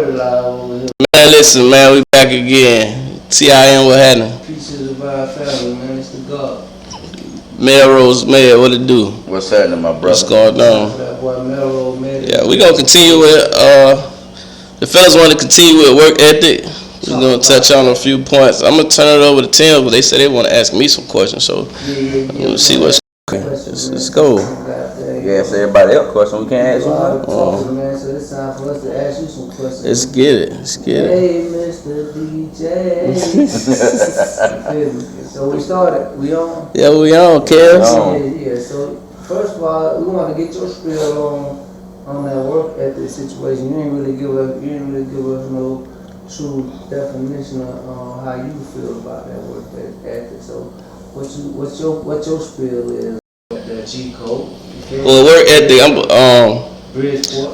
Man, listen, man, we back again. TIM, what happened? Pieces of our family, man. It's the God. Melrose Mayor, what it do? What's happening, my brother? What's going on? That boy Melrose made it. Yeah, we gonna continue with the fellas want to continue with work ethic. We're gonna touch on a few points. I'm gonna turn it over to Tim, but they said they want to ask me some questions, so let's see what's cooking. Let's go. Yeah, ask everybody else question. We can't ask you. Man, so it's time for us to ask you some questions. Let's get it. Let's get it. Hey, Mr. DJ. So we started. We on? Yeah, we on, Kevs. Yeah. So first of all, we want to get your spiel on that work ethic situation. You didn't really give us no true definition of how you feel about that work ethic. So what's your spiel is? That cheat code. Well, work ethic,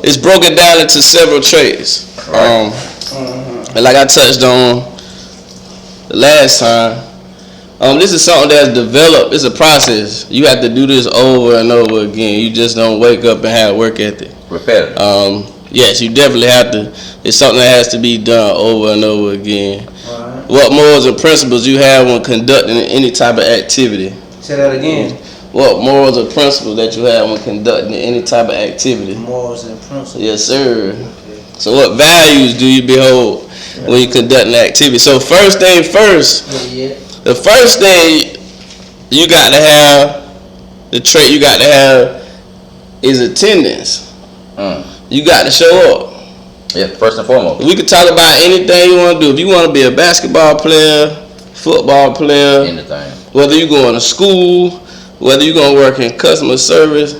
it's broken down into several traits. And like I touched on the last time, this is something that's developed. It's a process. You have to do this over and over again. You just don't wake up and have work ethic. Repetitive. Yes, you definitely have to. It's something that has to be done over and over again. Right. What morals and principles you have when conducting any type of activity? Say that again. What morals or principles that you have when conducting any type of activity? Morals and principles. Yes, sir. Okay. So what values do you behold when you conducting the activity? So first thing first, the first thing you got to have, the trait you got to have is attendance. You got to show up. Yeah, first and foremost. We can talk about anything you want to do. If you want to be a basketball player, football player, anything. Whether you going to school, whether you going to work in customer service,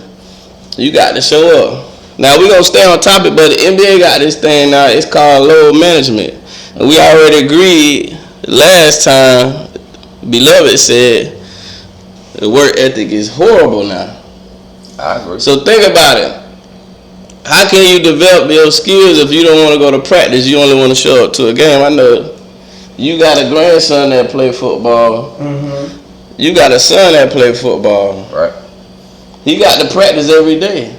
you got to show up. Now, we're going to stay on topic, but the NBA got this thing now. It's called load management. And we already agreed last time, Beloved said the work ethic is horrible now. I agree. So think about it. How can you develop your skills if you don't want to go to practice? You only want to show up to a game. I know you got a grandson that play football. You got a son that play football. Right. He got to practice every day.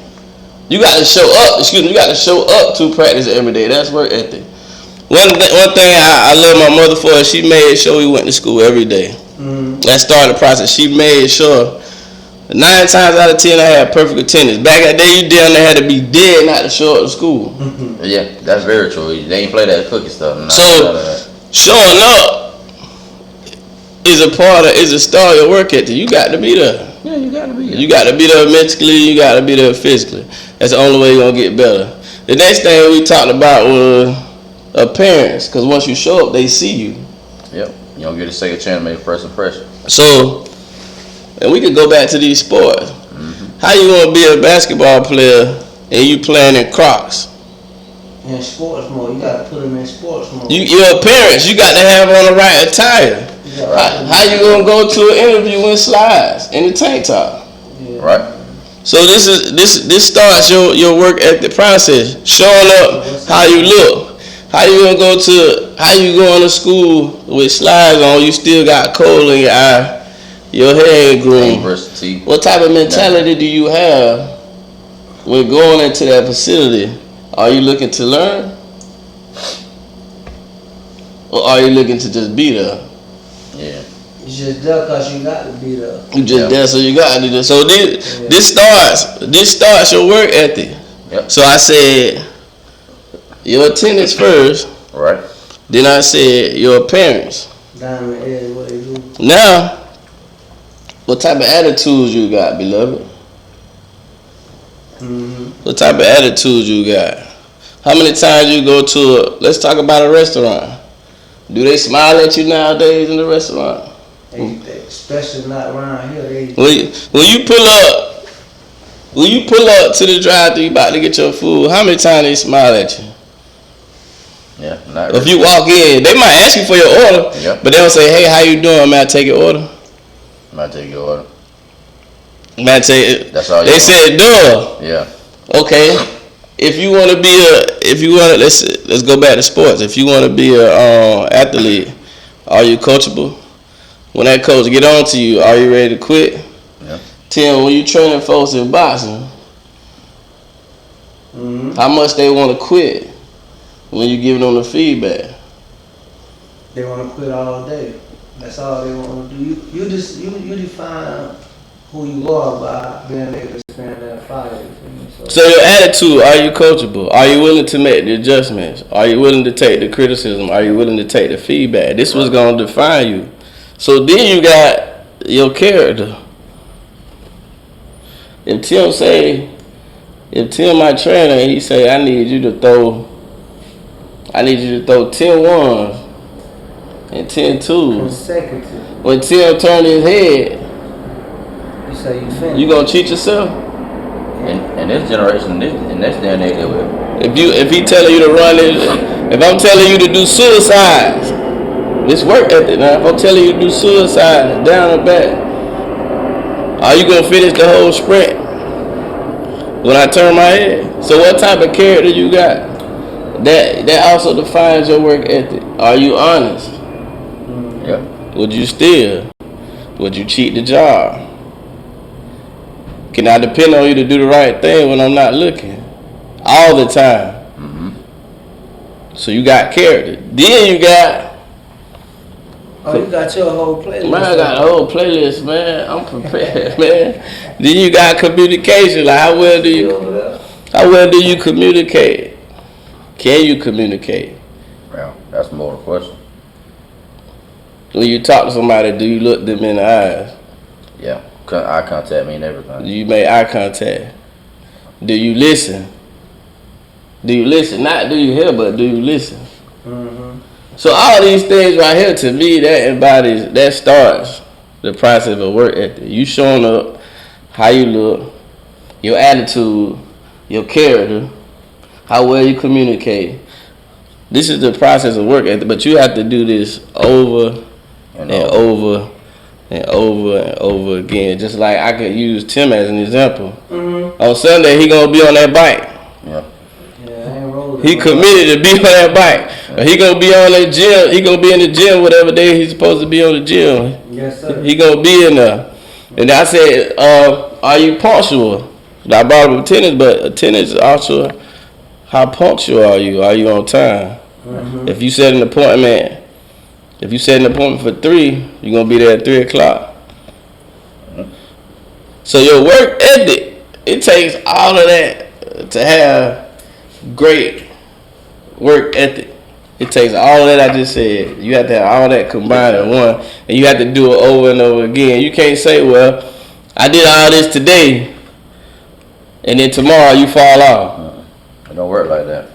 You got to show up. You got to show up to practice every day. That's work ethic. One thing I love my mother for is she made sure we went to school every day. That started the process. She made sure 9 times out of 10 I had perfect attendance. Back at the day, you damn near had to be dead not to show up to school. Yeah, that's very true. They ain't play that cookie stuff. So showing up is a start of your work ethic. You got to be there. Yeah, you got to be there. You got to be there mentally. You got to be there physically. That's the only way you're gonna get better. The next thing we talked about was appearance, because once you show up, they see you. Yep. You don't get a second chance to make a first impression. So, and we could go back to these sports. How you gonna be a basketball player and you playing in Crocs? In sports mode, you gotta put them in sports mode. Your appearance, you got to have on the right attire. How you gonna go to an interview in slides in the tank top? Right. So this starts your work ethic process. Showing up how you look. How you going to school with slides on? You still got coal in your eye. Your hair ain't green. What type of mentality do you have when going into that facility? Are you looking to learn? Or are you looking to just be there? Yeah. You just there because you got to be there. You just there, so you got to do that. So this starts your work ethic. Yep. So I said your attendance first. Right. Then I said your appearance. Diamond is what they do. Now, what type of attitudes you got, beloved? What type of attitudes you got? How many times you go to let's talk about a restaurant. Do they smile at you nowadays in the restaurant? Especially not around here. When you pull up to the drive-thru, you about to get your food, how many times they smile at you? Yeah, not really. If you walk in, they might ask you for your order, but they don't say, "Hey, how you doing? May I take your order?" Might take your order. May I take it? That's all. They said, "Duh." Yeah. Okay. If you want to let's go back to sports. If you want to be a athlete, are you coachable? When that coach get on to you, are you ready to quit? Yeah. Tim, when you training folks in boxing, how much they want to quit? when you giving them the feedback? They want to quit all day. That's all they want to do. You define who you are by being able to stand that fire. So your attitude, are you coachable? Are you willing to make the adjustments? Are you willing to take the criticism? Are you willing to take the feedback? This was going to define you. So then you got your character. If Tim my trainer, he say, I need you to throw 10 ones and 10 twos. Consecutive. When Tim turn his head, You say you finished. you gonna cheat yourself? In this generation, in this day and age, they will. If he telling you to run it, if I'm telling you to do suicides, this work ethic now. If I'm telling you to do suicides down and back, are you gonna finish the whole sprint when I turn my head? So what type of character you got? That also defines your work ethic. Are you honest? Yeah. Would you steal? Would you cheat the job? Can I depend on you to do the right thing when I'm not looking? All the time. So you got character. Then you got... Oh, you got your whole playlist. Man, I got a whole playlist, man. I'm prepared, man. Then you got communication. Like, how well do you communicate? Can you communicate? Well, that's more the question. When you talk to somebody, do you look them in the eyes? Yeah. Eye contact mean everything. Do you make eye contact? Do you listen? Do you listen? Not do you hear, but do you listen? So all these things right here, to me, that starts the process of work ethic. You showing up, how you look, your attitude, your character, how well you communicate. This is the process of work ethic, but you have to do this over and over and over and over again. Just like I could use Tim as an example. On Sunday, he gonna be on that bike. Yeah. He committed to be on that bike. He gonna be on that gym. He gonna be in the gym whatever day he's supposed to be on the gym. Yes, sir. He gonna be in there. And I said, are you punctual? I brought him attendance, but attendance also, how punctual are you? Are you on time? If you set an appointment for 3, you're gonna be there at 3 o'clock. So your work ethic, it takes all of that to have great work ethic. It takes all of that I just said. You have to have all that combined in one, and you have to do it over and over again. You can't say, well, I did all this today, and then tomorrow you fall off. It don't work like that.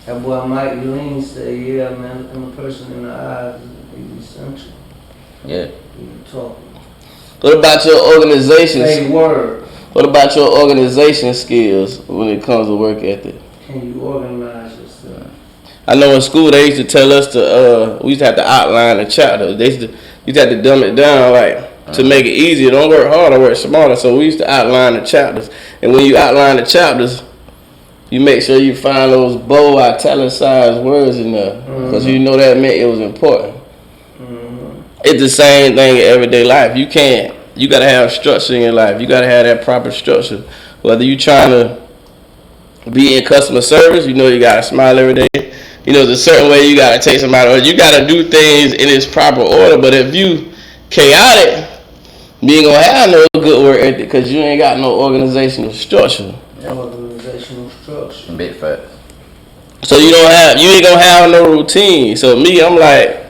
That boy Mike Lean said, yeah, man, I'm a person in the eyes is essential. Yeah. You talk. What about your organization? Say word. What about your organization skills when it comes to work ethic? Can you organize yourself? I know in school they used to tell us we used to have to outline a chapter. They used to have to dumb it down to make it easier. Don't work harder, work smarter. So we used to outline the chapters. And when you outline the chapters, you make sure you find those bold, italicized words in there. Because you know that meant it was important. It's the same thing in everyday life. You got to have structure in your life. You got to have that proper structure. Whether you trying to be in customer service, you know you got to smile every day. You know, there's a certain way you got to take somebody, or you got to do things in its proper order. But if you chaotic, you ain't going to have no good work ethic because you ain't got no organizational structure. Organizational structure. Big fat. So you ain't going to have no routine. So me, I'm like,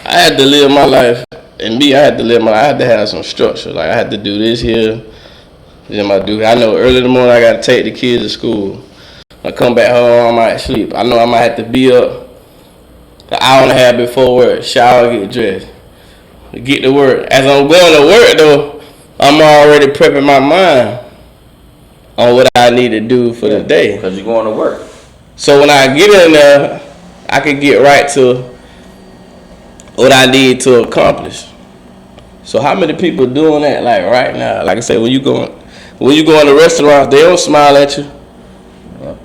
I had to live my life. And me, I had to have some structure. Like I had to do this here. Then I know early in the morning I got to take the kids to school. I come back home, I might sleep. I know I might have to be up an hour and a half before work, shower, get dressed, get to work. As I'm going to work though, I'm already prepping my mind on what I need to do for the day. Because you're going to work. So when I get in there, I can get right to what I need to accomplish. So how many people doing that like right now? Like I say, when you go in a restaurant, they don't smile at you. Yeah.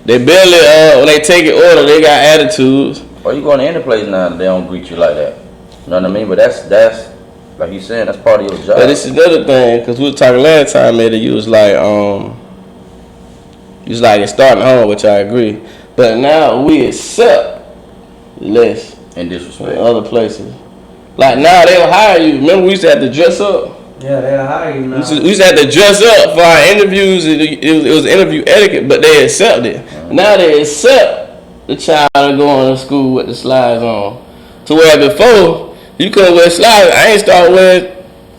They barely when they take an order, they got attitudes. Or you going to any place now, they don't greet you like that. You know what I mean? But that's like you saying, that's part of your job. But this is another thing, because we were talking last time, Eddie, you was like, It's like it's starting home, which I agree. But now we accept less And in disrespect. other places. Like now they'll hire you. Remember we used to have to dress up. Yeah, they'll hire you now. We used to have to dress up for our interviews. It was interview etiquette, but they accept it. Now they accept the child to go on to school with the slides on. To where before you couldn't wear slides. I ain't started wearing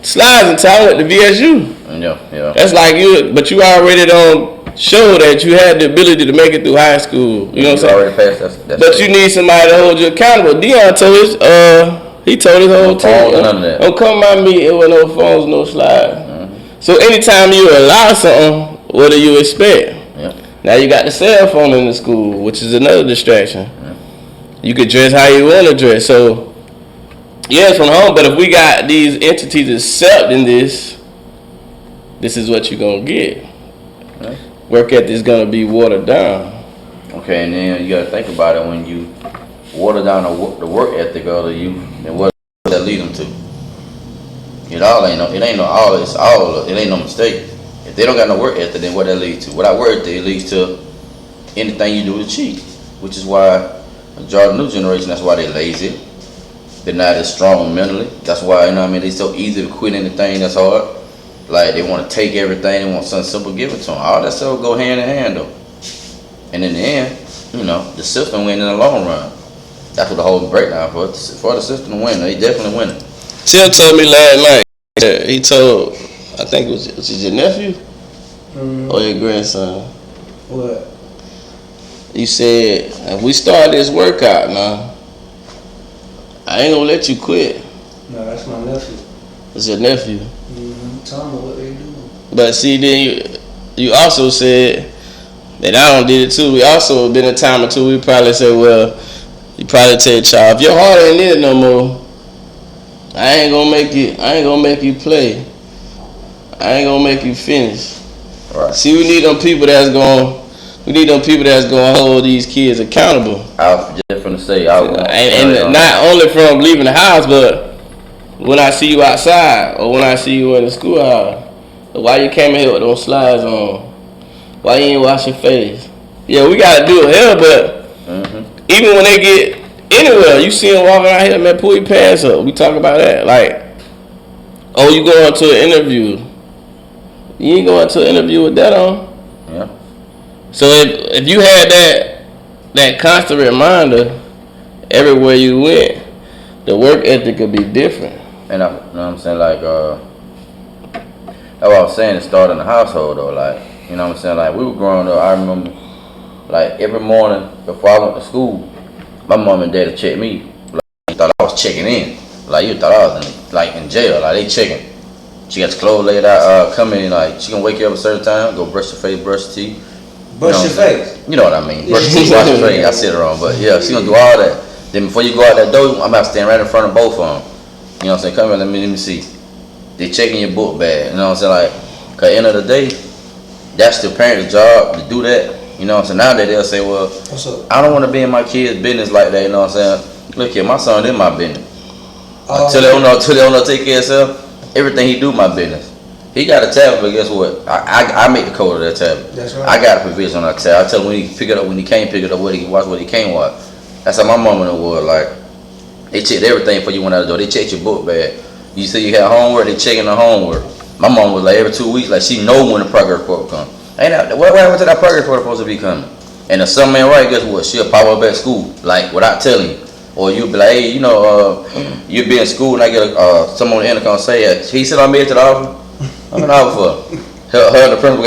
slides until I went to VSU. Yeah. That's like but you already don't show that you had the ability to make it through high school. You know what I'm saying? Already passed. That's But you need somebody to hold you accountable. Dion told he told his whole team, none of that. don't come my meeting with no phones, no slides. So anytime you allow something, what do you expect? Yeah. Now you got the cell phone in the school, which is another distraction. You could dress how you want to dress. So yeah, it's from home. But if we got these entities accepting this is what you're gonna get. Work ethic is gonna be watered down. Okay, and then you gotta think about it when you water down the work ethic of the youth, and what does that lead them to? It ain't no mistake. If they don't got no work ethic, then what that lead to? Without work ethic, it leads to anything you do is cheat. Which is why the new generation, that's why they're lazy. They're not as strong mentally. That's why, they so easy to quit anything that's hard. Like they want to take everything, they want something simple given to them. All that stuff go hand in hand though. And in the end, the system win in the long run. That's what the whole breakdown for the system to win. They definitely winning. Tim told me last night that he told, I think was it your nephew or your grandson? What? You said, if we start this workout now, I ain't gonna let you quit. No, that's my nephew. It's your nephew. Tell me what they do. But see, then you also said that I don't did it too. We also been a time or two. We probably said, well, you probably tell your child, if your heart ain't in it no more, I ain't gonna make you play. I ain't gonna make you finish. Right. See, we need them people that's gonna hold these kids accountable. I was just gonna say, and not only from leaving the house, but when I see you outside or when I see you in the schoolhouse. Why you came in here with those slides on? Why you ain't wash your face? Yeah, we gotta do it here, but even when they get anywhere, you see them walking out here, man, pull your pants up. We talk about that. Like, oh, you going to an interview. You ain't going to an interview with that on. Yeah. So if you had that constant reminder everywhere you went, the work ethic could be different. And I, you know what I'm saying, like, that's what I was saying, it started in the household though, like, you know what I'm saying, like, we were growing up, I remember, like, every morning before I went to school, my mom and dad checked me, like, they thought I was checking in, like, you thought I was in jail, like, they checking. She got your clothes laid out, come in, like, she gonna wake you up at a certain time, go brush your face, brush your teeth. Brush your face. You know what I mean, brush your teeth, wash your face, I said it wrong, but yeah, she gonna do all that. Then before you go out that door, I'm about to stand right in front of both of them. You know what I'm saying? Come here, let me see. They checking your book bag. You know what I'm saying? Like, cause at the end of the day, that's the parent's job to do that. You know what I'm saying? Nowadays they'll say, well, What's up? I don't want to be in my kid's business like that. You know what I'm saying? Look here, my son in my business. Until they don't know take care of himself, everything he do my business. He got a tablet, but guess what? I make the code of that tablet. That's right. I got a provision on that tablet. I tell him when he can pick it up, when he can't pick it up, what he can watch, what he can't watch. That's how my mama was like. They checked everything before you went out the door. They checked your book bag. You say you had homework, they checking the homework. My mom was like every 2 weeks, like she know when the progress report come. What happened to that progress report supposed to be coming? And if something ain't right, guess what? She'll pop up at school, like without telling you. Or you'll be like, hey, you'll be in school and I get someone on the intercom say, he said I'm here to the office. I'm in the office for. Her and the principal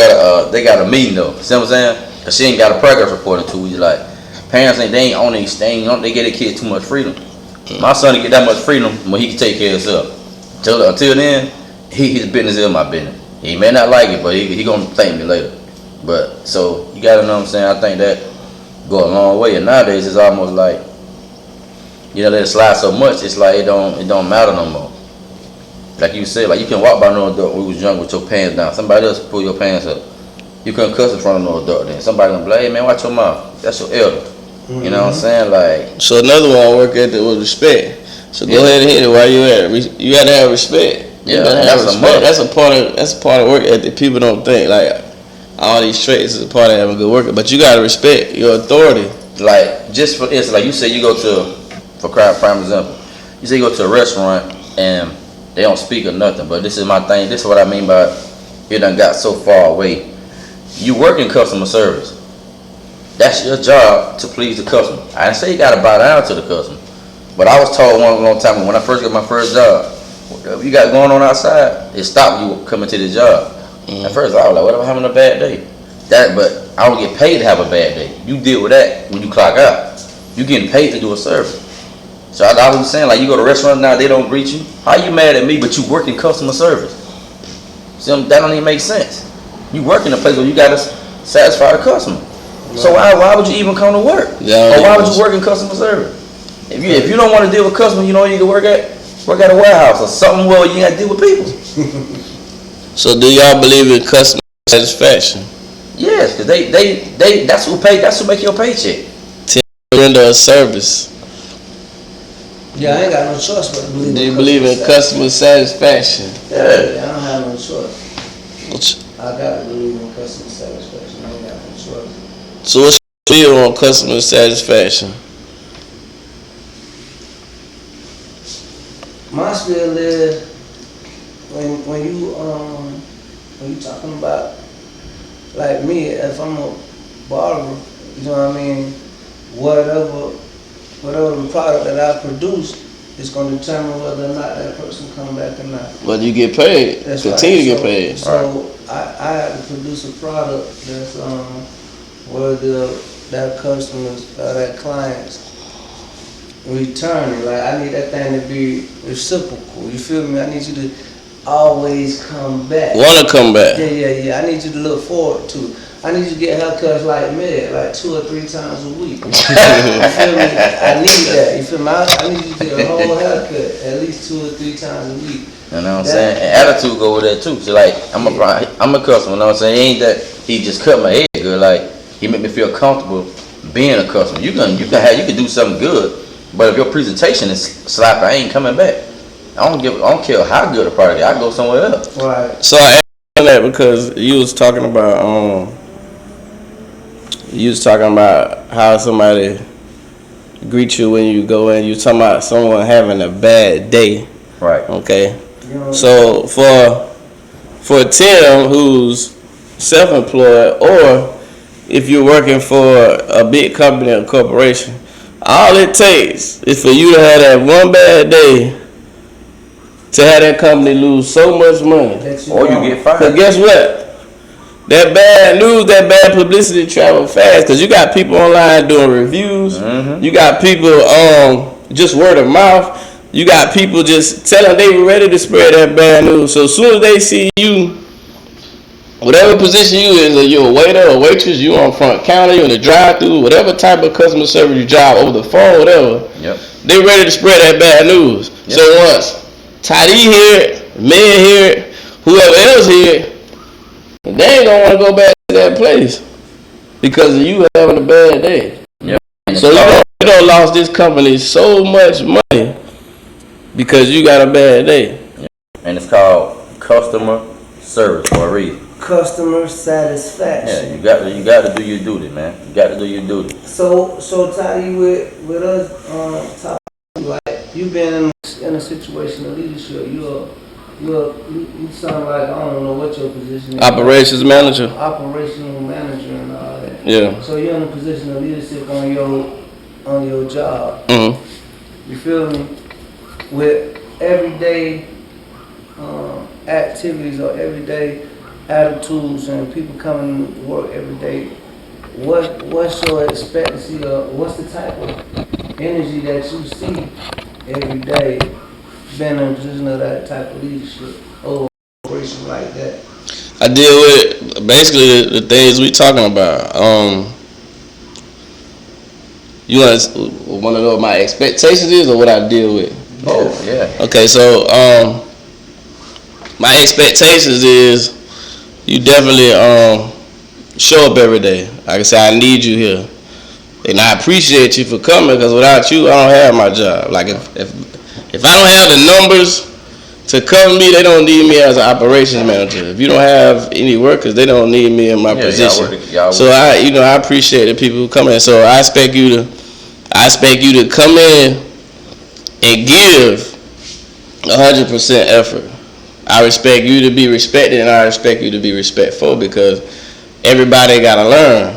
got a meeting though. See what I'm saying? Cause she ain't got a progress report in 2 weeks. Like parents they ain't on these things. They get their kids too much freedom. My son to get that much freedom when he can take care of himself. Until then, his business is my business. He may not like it, but he gonna thank me later. But so you gotta know what I'm saying. I think that go a long way. And nowadays it's almost like let it slide so much. It's like it don't matter no more. Like you said, like you can walk by no adult when we was young with your pants down. Somebody else pull your pants up. You couldn't cuss in front of no adult. Then somebody gonna be like, hey man, watch your mouth. That's your elder. You know what I'm saying? Like so another one work ethic with respect. So go ahead and hit it while you at it. You gotta have respect. Yeah, that's a part of work ethic. People don't think like all these traits is a part of having a good worker. But you gotta respect your authority. Like, just for instance, like you say, you go to, for prime example, you say you go to a restaurant and they don't speak or nothing. But this is my thing. This is what I mean by it done got so far away. You work in customer service. That's your job to please the customer. I didn't say you gotta bow down to the customer, but I was told one long time when I first got my first job, whatever you got going on outside, it stopped you coming to the job. At first I was like, what if I'm having a bad day? But I don't get paid to have a bad day. You deal with that when you clock out. You getting paid to do a service. So I was saying, like, you go to restaurants now, they don't greet you. How you mad at me, but you work in customer service? See, that don't even make sense. You work in a place where you gotta satisfy the customer. So why would you even come to work? Yeah, or why would you work in customer service? If you don't want to deal with customers, you know you can work at a warehouse or something where you got to deal with people. So do y'all believe in customer satisfaction? Yes, because they that's who make your paycheck. Render a service. Yeah, I ain't got no choice but to believe. Do you believe in customer satisfaction? Yeah, I don't have no choice. I got to believe in customer satisfaction. I ain't got no choice. So what's your view on customer satisfaction? My spiel is when you talking about, like me, if I'm a barber, you know what I mean, whatever the product that I produce is going to determine whether or not that person come back or not. Whether you get paid, That's continue to right. get paid. So I have to produce a product that's where that customers or that clients returning. Like, I need that thing to be reciprocal. You feel me? I need you to always come back. Wanna come back? Yeah. I need you to look forward to it. I need you to get haircuts like me, like 2 or 3 times a week. You feel me? I need that. You feel me? I need you to get a whole haircut at least 2 or 3 times a week. You know what I'm saying? And attitude go with that too. So like, I'm a customer. You know what I'm saying? It ain't that he just cut my head good. Like, he make me feel comfortable being a customer. You can do something good, but if your presentation is sloppy, I ain't coming back. I don't care how good a product is. I go somewhere else. Right. So I asked that because you was talking about how somebody greet you when you go in. You talking about someone having a bad day. Right. Okay. You know, So for Tim, who's self-employed, or if you're working for a big company or corporation, all it takes is for you to have that one bad day to have that company lose so much money. Or you get fired. Because guess what? That bad news, that bad publicity travel fast. Because you got people online doing reviews. Mm-hmm. You got people just word of mouth. You got people just telling they were ready to spread that bad news. So as soon as they see you, whatever position you in, whether you're a waiter or waitress, you on front counter, you in the drive-thru, whatever type of customer service you drive over the phone, whatever, Yep. they ready to spread that bad news. Yep. So once Toddy hear it, man hear it, whoever else hear it, they ain't gonna want to go back to that place because of you having a bad day. Yep. So you don't lost this company so much money because you got a bad day. And it's called customer service for a reason. customer satisfaction. Yeah, you got to do your duty, man. You got to do your duty. So Toddy, with us, talking, like, you've been in a situation of leadership. You sound like, I don't know what your position is. Operations manager. Operational manager and all that. Yeah. So you're in a position of leadership on your job. Mm-hmm. You feel me? With everyday activities or everyday attitudes and people coming to work every day, what's your expectancy or what's the type of energy that you see every day being in a position of that type of leadership or operation like that? I deal with basically the things we talking about. You want to know what my expectations is or what I deal with? Oh, yeah. Okay, so my expectations is you definitely show up every day. Like I said, I need you here, and I appreciate you for coming because without you, I don't have my job. Like if I don't have the numbers to cover me, they don't need me as an operations manager. If you don't have any workers, they don't need me in my position. So I appreciate the people who come in. So I expect you to come in and give 100% effort. I expect you to be respected, and I expect you to be respectful, because everybody gotta learn.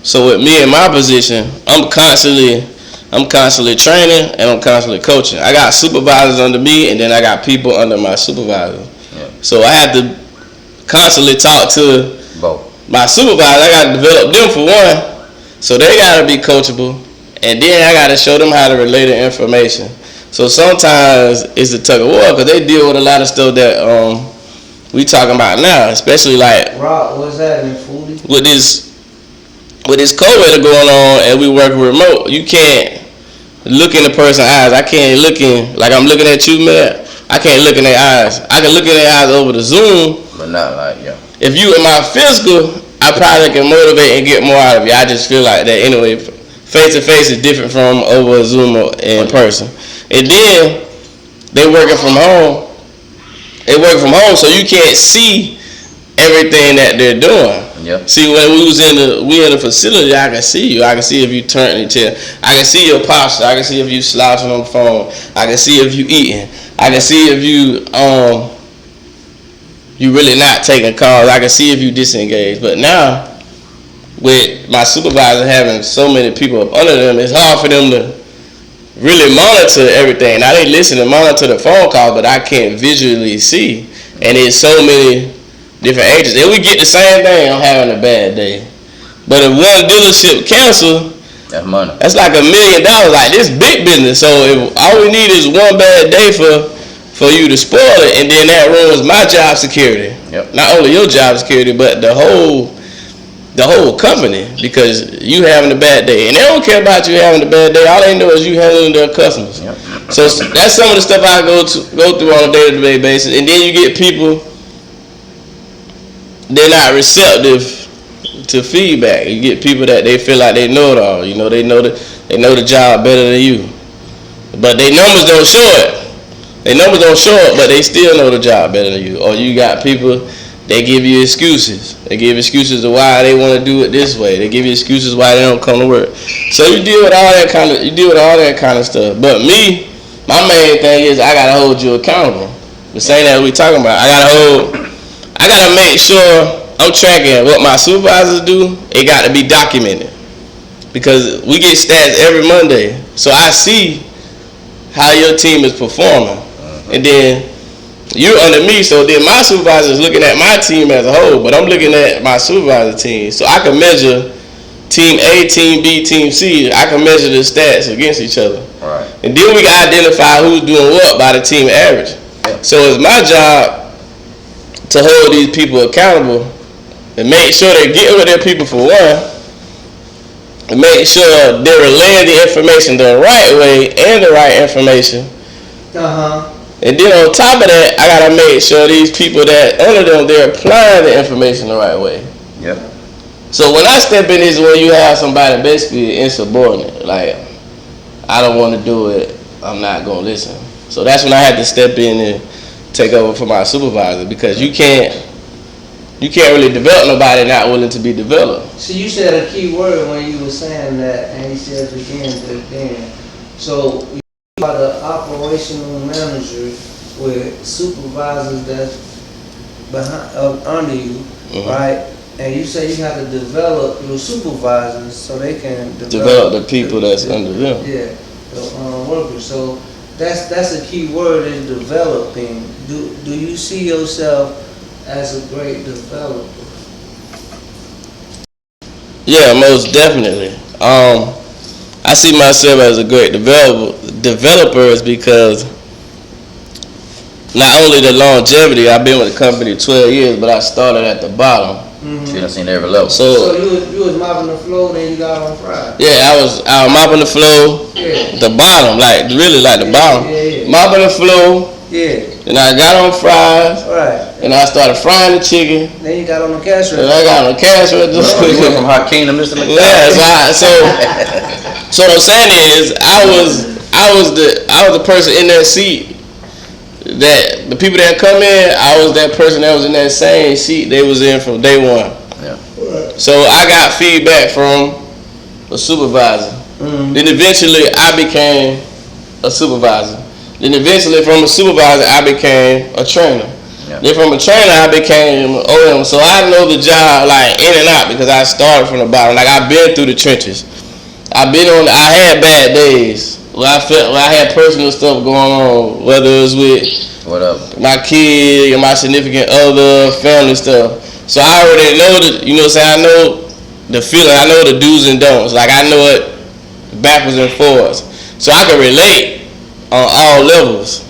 So with me in my position, I'm constantly training and I'm constantly coaching. I got supervisors under me, and then I got people under my supervisor. Yeah. So I have to constantly talk to my supervisor. I got to develop them for one, so they got to be coachable, and then I got to show them how to relay the information. So sometimes it's a tug of war, because they deal with a lot of stuff that we talking about now, especially like Rock, what's that in Foodie? With this COVID going on and we work remote, you can't look in the person's eyes. I can't look in like I'm looking at you, man. I can't look in their eyes. I can look in their eyes over the Zoom, but not like If you in my physical, I probably can motivate and get more out of you. I just feel like that anyway. Face to face is different from over Zoom or in person. And then they working from home. So you can't see everything that they're doing. Yep. See, when we in the facility, I can see you. I can see if you turn your chair. I can see your posture. I can see if you slouching on the phone. I can see if you eating. I can see if you really not taking calls. I can see if you disengaged. But now, with my supervisor having so many people up under them, it's hard for them to really monitor everything. Now they listen and monitor the phone calls, but I can't visually see. And it's so many different agents. And we get the same thing, I'm having a bad day. But if one dealership cancel, that's money. That's like $1 million. Like, this big business. So if all we need is one bad day for you to spoil it, and then that ruins my job security. Yep. Not only your job security, but the whole company, because you having a bad day. And they don't care about you having a bad day. All they know is you handling their customers. Yep. So that's some of the stuff I go through on a day-to-day basis. And then you get people, they're not receptive to feedback. You get people that they feel like they know it all. You know, they know the job better than you. But their numbers don't show it. But they still know the job better than you. Or you got people, they give you excuses. They give excuses of why they want to do it this way. They give you excuses why they don't come to work. So you deal with all that kind of stuff. But me, my main thing is I gotta hold you accountable. The same that we talking about. I gotta make sure I'm tracking what my supervisors do. It got to be documented, because we get stats every Monday. So I see how your team is performing, and then you're under me, so then my supervisor is looking at my team as a whole, but I'm looking at my supervisor team. So I can measure team A, team B, team C. I can measure the stats against each other. Right. And then we can identify who's doing what by the team average. Yeah. So it's my job to hold these people accountable and make sure they're getting with their people for one, and make sure they're relaying the information the right way and the right information. And then on top of that, I gotta make sure these people that under them, they're applying the information the right way. Yep. So when I step in is when you have somebody basically insubordinate, like, I don't want to do it, I'm not gonna listen. So that's when I had to step in and take over for my supervisor, because you can't really develop nobody not willing to be developed. So you said a key word when you were saying that, and he said again. So you are the operational manager with supervisors that's under you, right? And you say you have to develop your supervisors so they can develop the people that's under them. Yeah, the workers. So that's a key word, is developing. Do you see yourself as a great developer? Yeah, most definitely. I see myself as a great developer is because not only the longevity, I've been with the company 12 years, but I started at the bottom. Mm-hmm. So you done seen every level. So you was mopping the floor, then you got on Friday. Yeah, I was mopping the floor, the bottom, like really like the bottom. Yeah. Mopping the floor. Yeah. Then I got on fries. Right. And I started frying the chicken. Then you got on the cash register. And I got on the cash register. You went from Hakeem to Mr. McDonald. Yeah, so what I'm saying is I was the person in that seat that the people that come in, I was that person that was in that same seat they was in from day one. Yeah. So I got feedback from a supervisor. Then eventually I became a supervisor. Then eventually from a supervisor I became a trainer. Yeah. Then from a trainer I became an OM. So I know the job like in and out because I started from the bottom. Like I've been through the trenches. I had bad days where I had personal stuff going on, whether it was with Whatever. my kid, my significant other, family stuff. So I already know what I'm saying? I know the feeling. I know the do's and don'ts. Like I know it backwards and forwards. So I can relate on all levels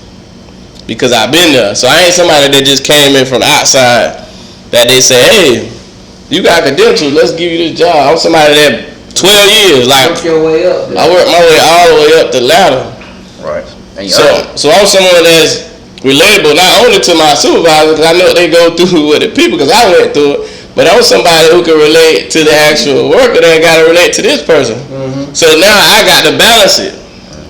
because I've been there. So I ain't somebody that just came in from the outside that they say, hey, you got credentials, let's give you this job. I'm somebody that 12 years, like Work your way up. I worked my way all the way up the ladder. Right. And So I'm someone that's relatable not only to my supervisor because I know they go through with the people because I went through it, but I'm somebody who can relate to the actual worker that got to relate to this person. So now I got to balance it.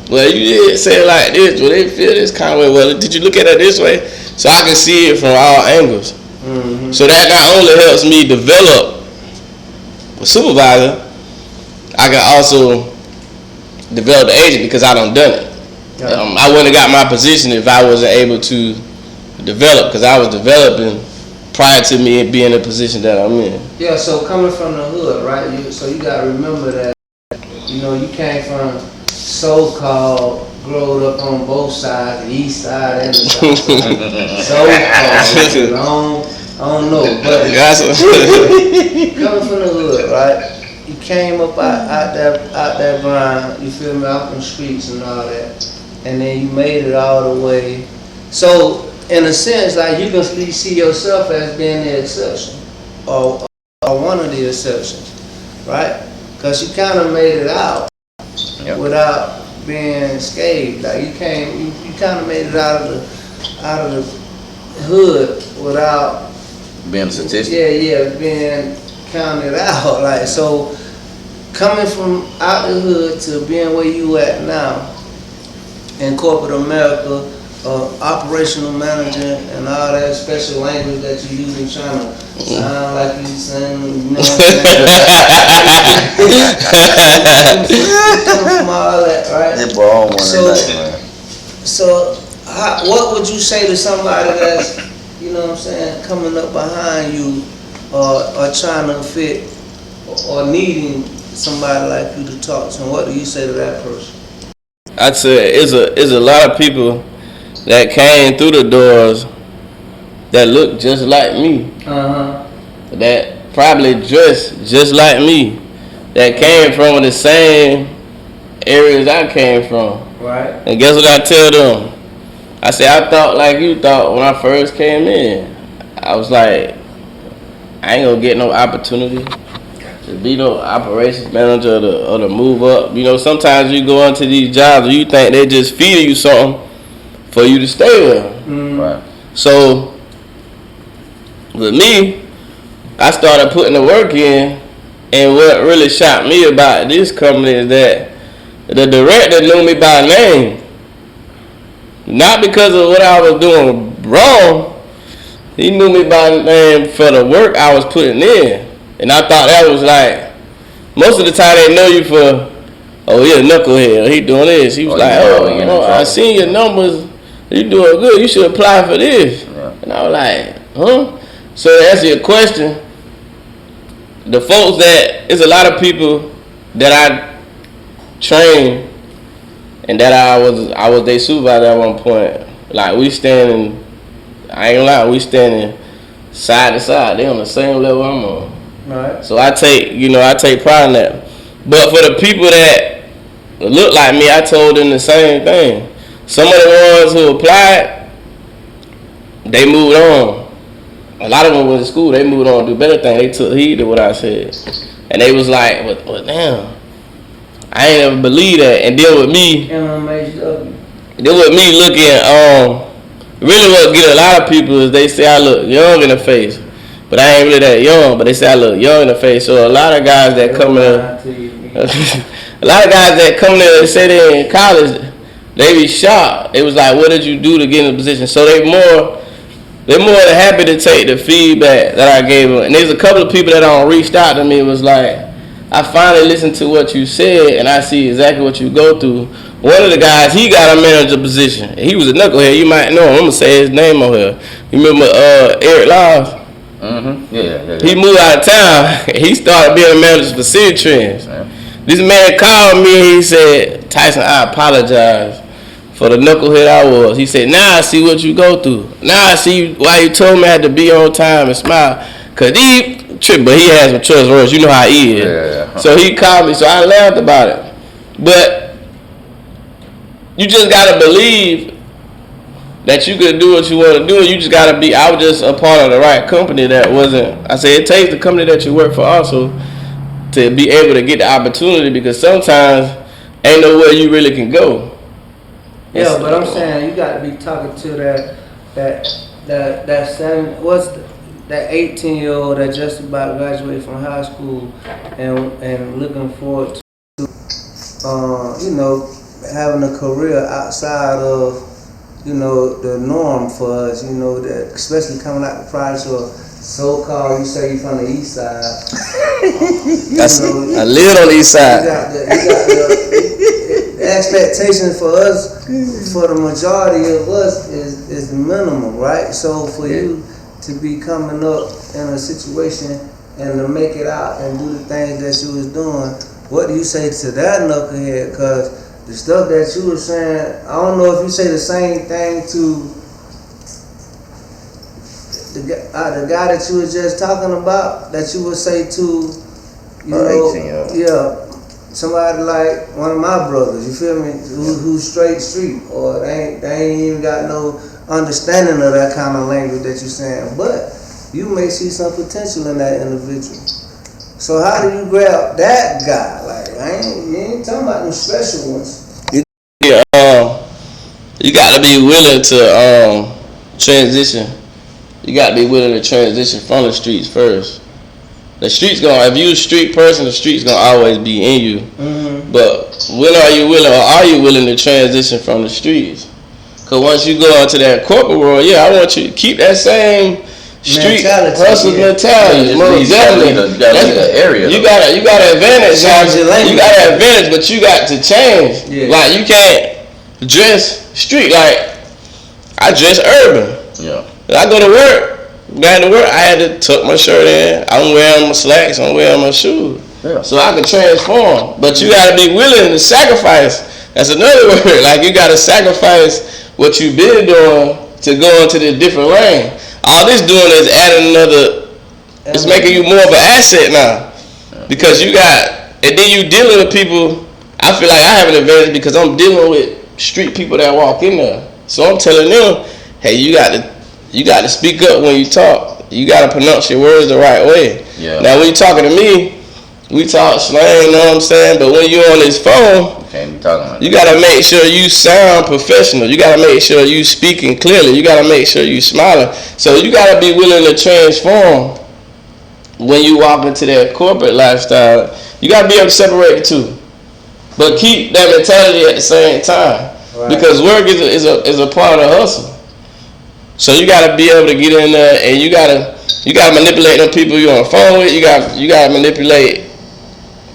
Well, you did say it like this. Well, they feel this kind of way. Well, did you look at it this way? So I can see it from all angles. So that not only helps me develop a supervisor, I can also develop the agent because I done it. I wouldn't have got my position if I wasn't able to develop because I was developing prior to me being in the position that I'm in. Yeah, so coming from the hood, right? So you gotta remember that, you came from so-called, growed up on both sides, the east side and the south side. So-called, I don't know, but coming from the hood, right? You came up out that grind, you feel me, out in the streets and all that, and then you made it all the way. So, in a sense, like you can see yourself as being the exception, or one of the exceptions, right? Because you kind of made it out without being scathed. Like you kind of made it out of the hood without being a statistic. Yeah, being counted out. Like so, coming from out the hood to being where you at now in corporate America, operational manager and all that special language that you using, trying to sound like you saying, you know what I'm saying? Coming from all that, right? They brought one man. So, what would you say to somebody that's, you know what I'm saying, coming up behind you or trying to fit or needing somebody like you to talk to? And what do you say to that person? I'd say it's a lot of people that came through the doors that look just like me. That probably dress just like me. That came from the same areas I came from. Right. And guess what I tell them? I say I thought like you thought when I first came in. I was like, I ain't gonna get no opportunity to be no operations manager or to move up. Sometimes you go into these jobs and you think they just feeding you something for you to stay there. Right. So with me, I started putting the work in, and what really shocked me about this company is that the director knew me by name. Not because of what I was doing wrong. He knew me by name for the work I was putting in. And I thought that was like, most of the time they know you for, oh, he a knucklehead, he doing this. He was I seen your numbers, you doing good, you should apply for this. Yeah. And I was like, huh? So to answer your question, the folks it's a lot of people that I trained and that I was their supervisor at one point. Like we standing, I ain't gonna lie, we standing side to side. They on the same level I'm on. Right. So I take pride in that. But for the people that look like me, I told them the same thing. Some of the ones who applied, they moved on. A lot of them went to school, they moved on to do better things. They took heed to what I said. And they was like, well damn, I ain't ever believe that. And then with me, really what get a lot of people is they say I look young in the face. But I ain't really that young, but they say I look young in the face. So a lot of guys that come in, and say they in college, they be shocked. It was like, what did you do to get in the position? So they're more than happy to take the feedback that I gave them. And there's a couple of people that reached out to me. It was like, I finally listened to what you said, and I see exactly what you go through. One of the guys, he got a manager position. He was a knucklehead. You might know him. I'm gonna say his name on here. You remember Eric Lyles? Yeah. He moved out of town. He started being a manager for City Trends. Yeah. This man called me and he said, Tyson, I apologize for the knucklehead I was. He said, now I see what you go through. Now I see why you told me I had to be on time and smile. Cause but he has some trust words. You know how he is. Yeah. So he called me. So I laughed about it. But you just gotta believe that you could do what you want to do. You just gotta be. I was just a part of the right company that wasn't. I say it takes the company that you work for also to be able to get the opportunity, because sometimes ain't nowhere you really can go. Yeah, but I'm saying you got to be talking to that 18-year-old that just about graduated from high school and looking forward to having a career outside of the norm for us. That especially coming out the projects or so-called, you say you from the east side. I live on the east side. The expectation for us, for the majority of us, is the minimum, right? So for you to be coming up in a situation and to make it out and do the things that you was doing, what do you say to that knucklehead? Because the stuff that you were saying, I don't know if you say the same thing to the guy that you was just talking about, that you would say to, somebody like one of my brothers, you feel me, who's straight street, or they ain't even got no understanding of that kind of language that you're saying, but you may see some potential in that individual. So how do you grab that guy? Like, you ain't talking about them special ones. You got to be willing to transition. You got to be willing to transition from the streets first. The streets if you're a street person, the streets gonna always be in you. Mm-hmm. But when are you willing, or are you willing to transition from the streets? Because once you go into that corporate world, I want you to keep that same street hustle mentality. You gotta leave the area. You got an advantage. You got an advantage, but you got to change. Yeah. Like, you can't dress street. Like, I dress urban. Yeah. I go to work. I had to tuck my shirt in. I'm wearing my slacks. I'm wearing my shoes. Yeah. So I can transform. But you got to be willing to sacrifice. That's another word. Like, you got to sacrifice what you've been doing to go into the different lane. All this doing is adding another. It's making you more of an asset now, because you got, and then you dealing with people. I feel like I have an advantage because I'm dealing with street people that walk in there. So I'm telling them, hey, you got to speak up when you talk. You got to pronounce your words the right way. Yeah. Now when you're talking to me, we talk slang, you know what I'm saying? But when you're on this phone, you got to make sure you sound professional. You got to make sure you speaking clearly. You got to make sure you smiling. So you got to be willing to transform when you walk into that corporate lifestyle. You got to be able to separate the two, but keep that mentality at the same time. Right. Because work is a part of the hustle. So you got to be able to get in there, and you got to manipulate them people you're on the phone with. You got to manipulate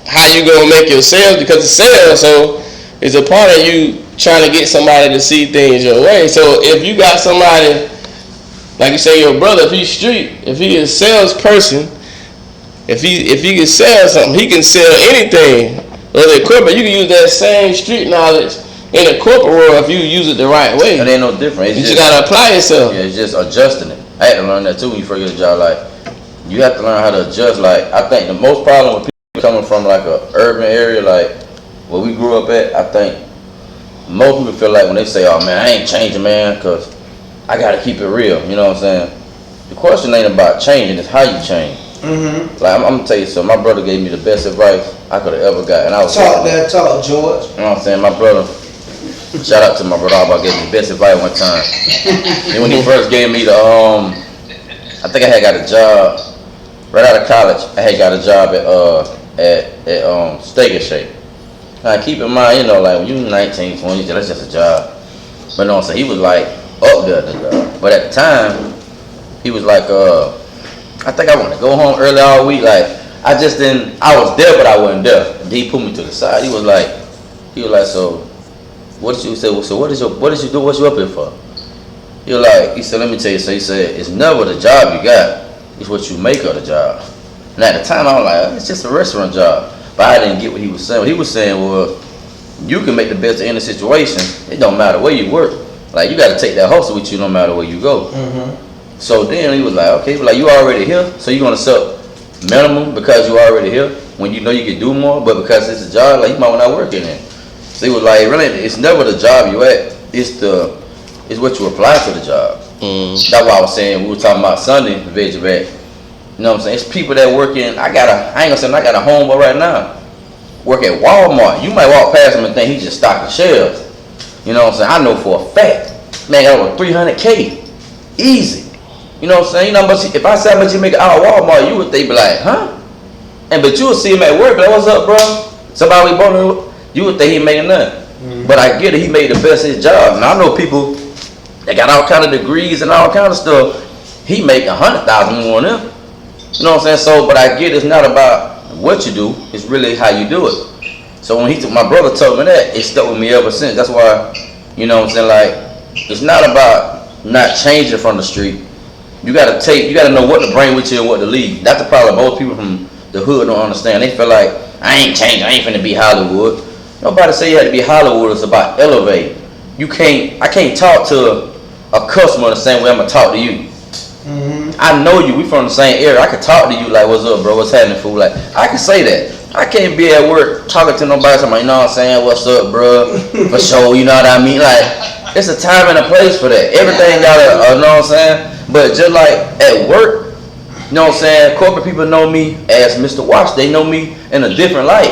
how you gonna make your sales, because it's sales. So it's a part of you trying to get somebody to see things your way. So if you got somebody, like you say, your brother, if he's street, if he is a salesperson, if he can sell something, he can sell anything. Whether corporate, you can use that same street knowledge in the corporate world if you use it the right way. It ain't no different. You just gotta apply yourself. Yeah, it's just adjusting it. I had to learn that too when you first get a job. Like, you have to learn how to adjust. Like, I think the most problem with people coming from like a urban area, like where we grew up at, I think most people feel like when they say, "Oh man, I ain't changing, man, because I gotta keep it real." You know what I'm saying? The question ain't about changing; it's how you change. Mm-hmm. Like, I'm gonna tell you something. My brother gave me the best advice I could have ever got, and I was talk, George. You know what I'm saying? My brother. Shout out to my brother. I gave me the best advice one time. And when he first gave me the, I think I had got a job right out of college. I had got a job at Steak and Shake. Now keep in mind, you know, like when you 19, 20, that's just a job. But no, so he was like up there at the job. But at the time, he was like, I think I want to go home early all week. Like I just didn't. I was there, but I wasn't there. And he put me to the side. He was like, so what did you say? So what did you do? What you up here for? He said, let me tell you. So he said, it's never the job you got. It's what you make of the job. And at the time, I was like, it's just a restaurant job. But I didn't get what he was saying. What he was saying was, you can make the best of any situation. It don't matter where you work. Like you got to take that hustle with you no matter where you go. Mm-hmm. So then he was like, okay, like you already here, so you're gonna sell minimum because you already here when you know you can do more, but because it's a job, like you might not work in it. So he was like, really, it's never the job you at. It's what you apply to the job. That's why I was saying we were talking about Sunday veg back. You know what I'm saying? It's people that work in. I ain't gonna say I got a homeboy right now. Work at Walmart. You might walk past him and think he's just stocking shelves. You know what I'm saying? I know for a fact, man, got over 300K, easy. You know what I'm saying? You know, but if I said how much you make out of Walmart, you would think be like, huh? But you would see him at work, like, what's up, bro? Somebody we both, you would think he making nothing. Mm-hmm. But I get it, he made the best of his job. And I know people that got all kind of degrees and all kind of stuff. He make 100,000 more than them. You know what I'm saying? So, but I get it's not about what you do, it's really how you do it. So when my brother told me that, it stuck with me ever since. That's why, you know what I'm saying, like, it's not about not changing from the street. You gotta know what to bring with you and what to leave. That's the problem most people from the hood don't understand. They feel like, I ain't changing, I ain't finna be Hollywood. Nobody say you had to be Hollywood, it's about elevating. I can't talk to a customer the same way I'm gonna talk to you. Mm-hmm. I know you, we from the same area. I can talk to you like, what's up, bro, what's happening, fool? Like, I can say that. I can't be at work talking to nobody, somebody, you know what I'm saying, what's up, bro, for sure, you know what I mean? Like, it's a time and a place for that. Everything gotta, you know what I'm saying? But just like at work, you know what I'm saying, corporate people know me as Mr. Watch. They know me in a different light.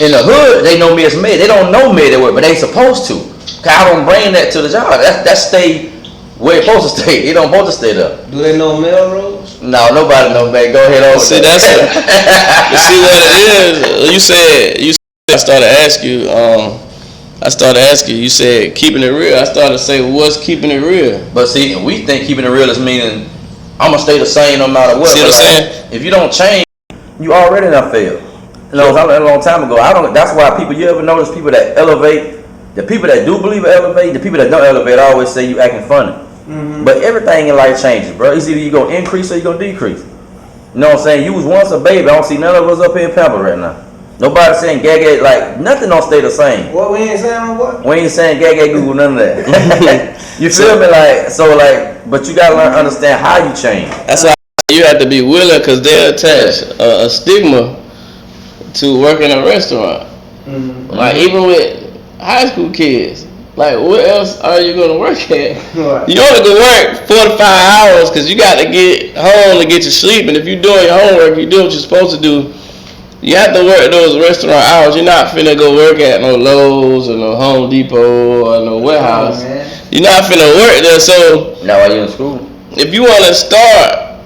In the hood, they know me as Med. They don't know Med at work, but they supposed to. Cause I don't bring that to the job. That stay where it's supposed to stay. They don't supposed to stay there. Do they know Melrose? No, nobody know, man. Go ahead over. See, that's it. You see what it is? You said I started asking you, you said keeping it real. I started to say, what's keeping it real? But see, we think keeping it real is meaning I'm gonna stay the same no matter what. See what I'm saying? If you don't change, you already done failed. You know, a long time ago. That's why you ever notice people that elevate, the people that do believe in elevate, the people that don't elevate always say you acting funny. Mm-hmm. But everything in life changes, bro. It's either you gonna increase or you gonna decrease. You know what I'm saying? You was once a baby. I don't see none of us up here in Pampa right now. Nobody saying gaga, like nothing don't stay the same. What we ain't saying on what? We ain't saying gaga Google none of that. You feel me? Like so, like, but you gotta learn to understand how you change. That's why you have to be willing, cause they attach a stigma to working in a restaurant. Mm-hmm. Like even with high school kids, like what else are you gonna work at? Right. You only can work 4 to 5 hours, cause you got to get home to get your sleep, and if you're doing your homework, you do what you're supposed to do. You have to work those restaurant hours. You're not finna go work at no Lowe's or no Home Depot or no warehouse. You're not finna work there. So now while you in school, if you want to start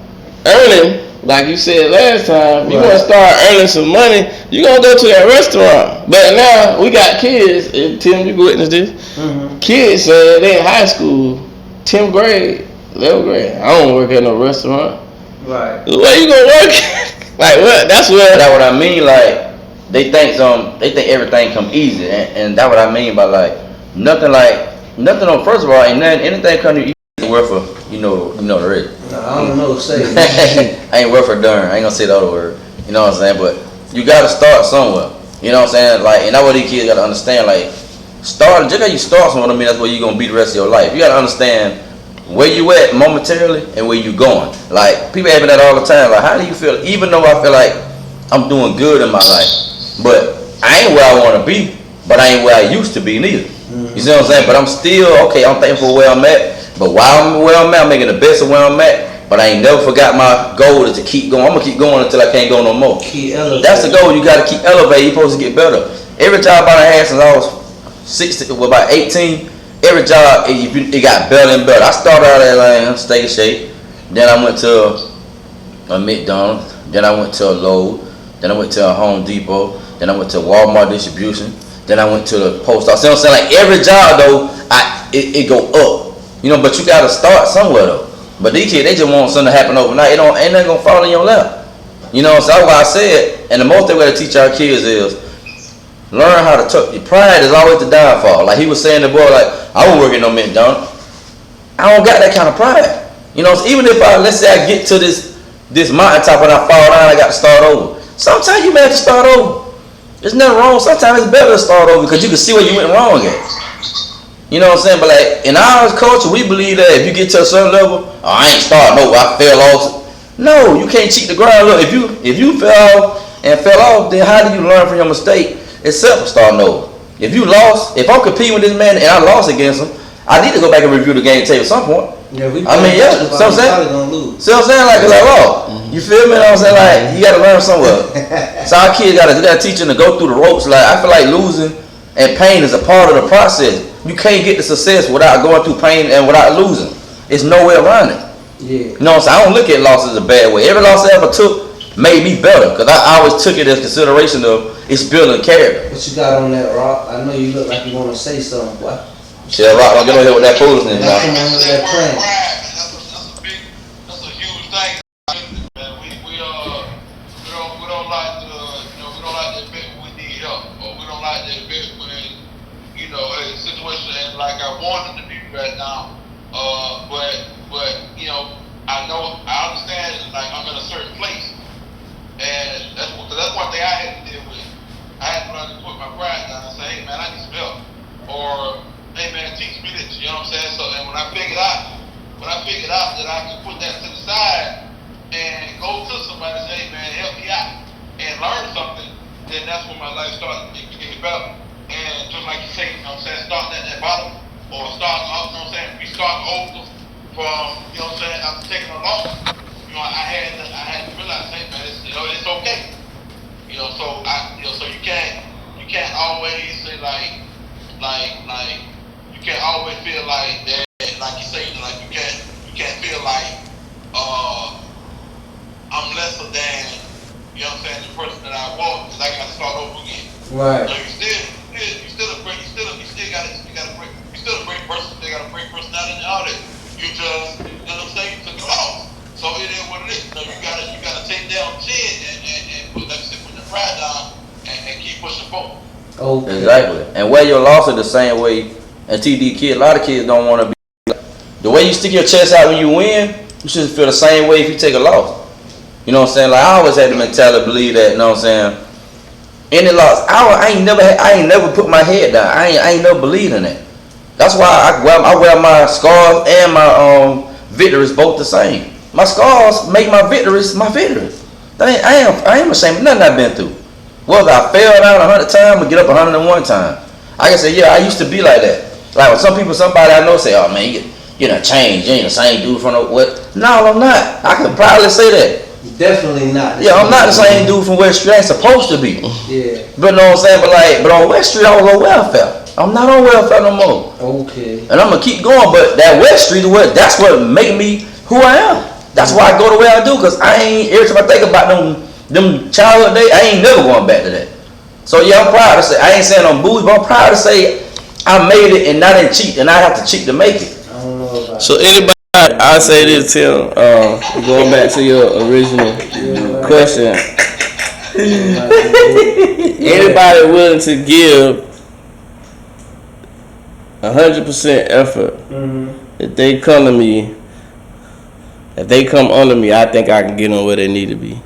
earning, like you said last time, you want to start earning some money, you're going to go to that restaurant. But now we got kids, and Tim, you can witness this. Mm-hmm. Kids say they in high school, 10th grade, 11th grade. I don't work at no restaurant. Right. Where you going to work? Like what? That's what I mean. Like they think everything come easy, and that's what I mean by like nothing on. First of all, ain't nothing, anything come to you worth for you know the rest. No, I don't know. Say I ain't worth for darn. I ain't gonna say the other word. You know what I'm saying? But you gotta start somewhere. You know what I'm saying? Like, and that's what these kids gotta understand. Like, just because you start somewhere, I mean that's where you gonna be the rest of your life. You gotta understand where you at momentarily and where you going. Like, people ask me that all the time. Like, how do you feel? Even though I feel like I'm doing good in my life, but I ain't where I want to be, but I ain't where I used to be neither. Mm-hmm. You see what I'm saying? But I'm still, okay, I'm thankful for where I'm at. But while I'm where I'm at, I'm making the best of where I'm at. But I ain't never forgot my goal is to keep going. I'm going to keep going until I can't go no more. That's the goal. You got to keep elevating. You're supposed to get better. Every job I had since I was 16, about 18, every job, it got better and better. I started out at Atlanta, Stay Shape. Then I went to a McDonald's. Then I went to a Lowe's. Then I went to a Home Depot. Then I went to Walmart Distribution. Then I went to the post office. You know what I'm saying? Like every job though, it go up. You know, but you gotta start somewhere though. But these kids, they just want something to happen overnight. It ain't nothing gonna fall in your lap. You know, so that's why I said, and the most they gotta teach our kids is learn how to talk. Pride is always the downfall. Like he was saying to the boy, like, I won't work at no McDonald's. I don't got that kind of pride. You know, so even if let's say I get to this mountaintop and I fall down, I got to start over. Sometimes you may have to start over. There's nothing wrong. Sometimes it's better to start over because you can see where you went wrong at. You know what I'm saying? But like in our culture, we believe that if you get to a certain level, oh, I ain't starting over. I fell off. No, you can't cheat the ground. Look, if you fell off, then how do you learn from your mistake? Except for starting over. If you lost, if I'm competing with this man and I lost against him, I need to go back and review the game tape at some point. Yeah, See what I'm saying? See what I'm saying? Like you feel me? You know what I'm saying? Like you gotta learn somewhere. So our kids gotta teach them to go through the ropes. Like I feel like losing and pain is a part of the process. You can't get to success without going through pain and without losing. It's no way around it. Yeah. You know what I'm saying? I don't look at losses a bad way. Every loss I ever took made me better because I always took it as consideration of it's building character. What you got on that, Rock? I know you look like you want to say something, boy. Shit, Rock, don't get on here with that foolishness now. Come on with that plan. That's a huge thing. Man, we don't like to, we don't like to admit when we need help, or we don't like to admit when, a situation ain't like I wanted to be right now. But I understand. Like I'm in a certain place, and that's one thing I had to deal with. I had to learn to put my pride down and say, hey man, I need some help, or hey man, teach me this. You know what I'm saying? So, and when I figured out that I could put that to the side and go to somebody and say, hey man, help me out and learn something, then that's when my life started to get better. And just like you say, you know what I'm saying, starting at that bottom or starting off, you know what I'm saying, we start over from, you know what I'm saying, after taking a loss. I had to realize, hey man, it's okay. So you can't always say like you can't always feel like that, like you say, like you can't feel like I'm lesser than, you know what I'm saying, the person that I was, because I got to start over again. Right. So you still a great person. They got a great personality and all that. You just, you know what I'm saying, you took it off. So it is what it is. You gotta take down chin and put, like I said, put the pride down and keep pushing forward. Okay. Exactly. And wear your loss the same way. And TD kid, a lot of kids don't want to be. The way you stick your chest out when you win, you should feel the same way if you take a loss. You know what I'm saying? Like I always had the mentality to believe that. You know what I'm saying? Any loss, I ain't never put my head down. I ain't never believed in that. That's why I wear my scars and my victories both the same. My scars make my victories my victories. I ain't ashamed of nothing I've been through. Whether I fell down 100 times or get up 101 times. I can say, yeah, I used to be like that. Like when somebody I know say, oh man, you done changed. You ain't the same dude from what? No, I'm not. I can probably say that. Definitely not. Yeah, I'm not the same dude from West Street. I ain't supposed to be. Yeah. But know what I'm saying? But on West Street, I was on welfare. I'm not on welfare no more. Okay. And I'm gonna keep going. But that West Street, that's what make me who I am. That's why I go the way I do. Cause every time I think about them childhood days, I ain't never going back to that. So yeah, I'm proud to say, I ain't saying I'm boozy, but I'm proud to say I made it and I didn't cheat, and I have to cheat to make it. I don't know about So anybody, I say this, Tim, going back to your original question. Anybody willing to give 100% effort, if they come to me, if they come under me, I think I can get them where they need to be.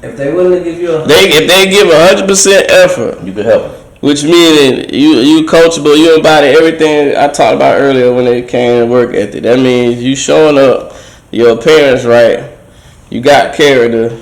if they willing to give you If they give 100% effort, You can help them. which means you coachable, you embody everything I talked about earlier when it came to work ethic. That means you showing up, your appearance right, you got character,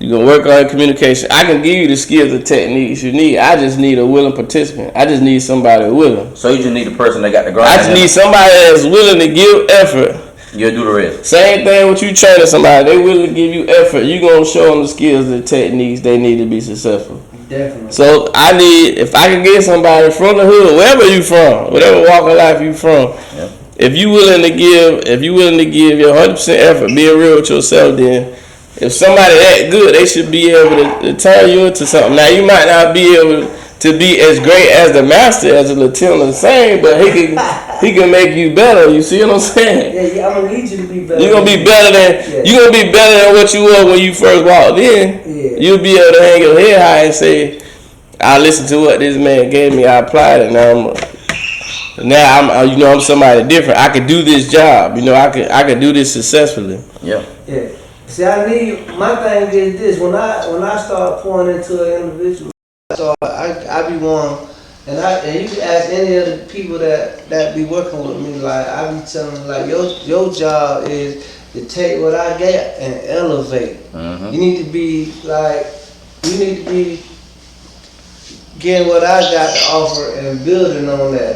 you can work on communication. I can give you the skills and techniques you need. I just need a willing participant. I just need somebody willing. So you just need a person that got the grind. I just need somebody that's willing to give effort. You'll do the rest. Same thing with you training somebody. They willing to give you effort. You gonna show them the skills and techniques they need to be successful. Definitely. So if I can get somebody from the hood, wherever you from, whatever walk of life you from, Yep. if you willing to give your 100% effort, being real with yourself, then if somebody that good, they should be able to turn you into something. Now you might not be able to be as great as the master as a lieutenant same, but he can make you better. You see what I'm saying? Yeah, I'm gonna need you to be better. You're gonna be better than you gonna be better than what you were when you first walked in. Yeah. You'll be able to hang your head high and say, I listened to what this man gave me, I applied it, now I'm somebody different. I could do this job. I could do this successfully. Yeah. Yeah. See, my thing is this: when I start pouring into an individual, I be one, and you can ask any of the people that be working with me. Like I be telling them, like your job is to take what I get and elevate. Mm-hmm. You need to be getting what I got to offer and building on that.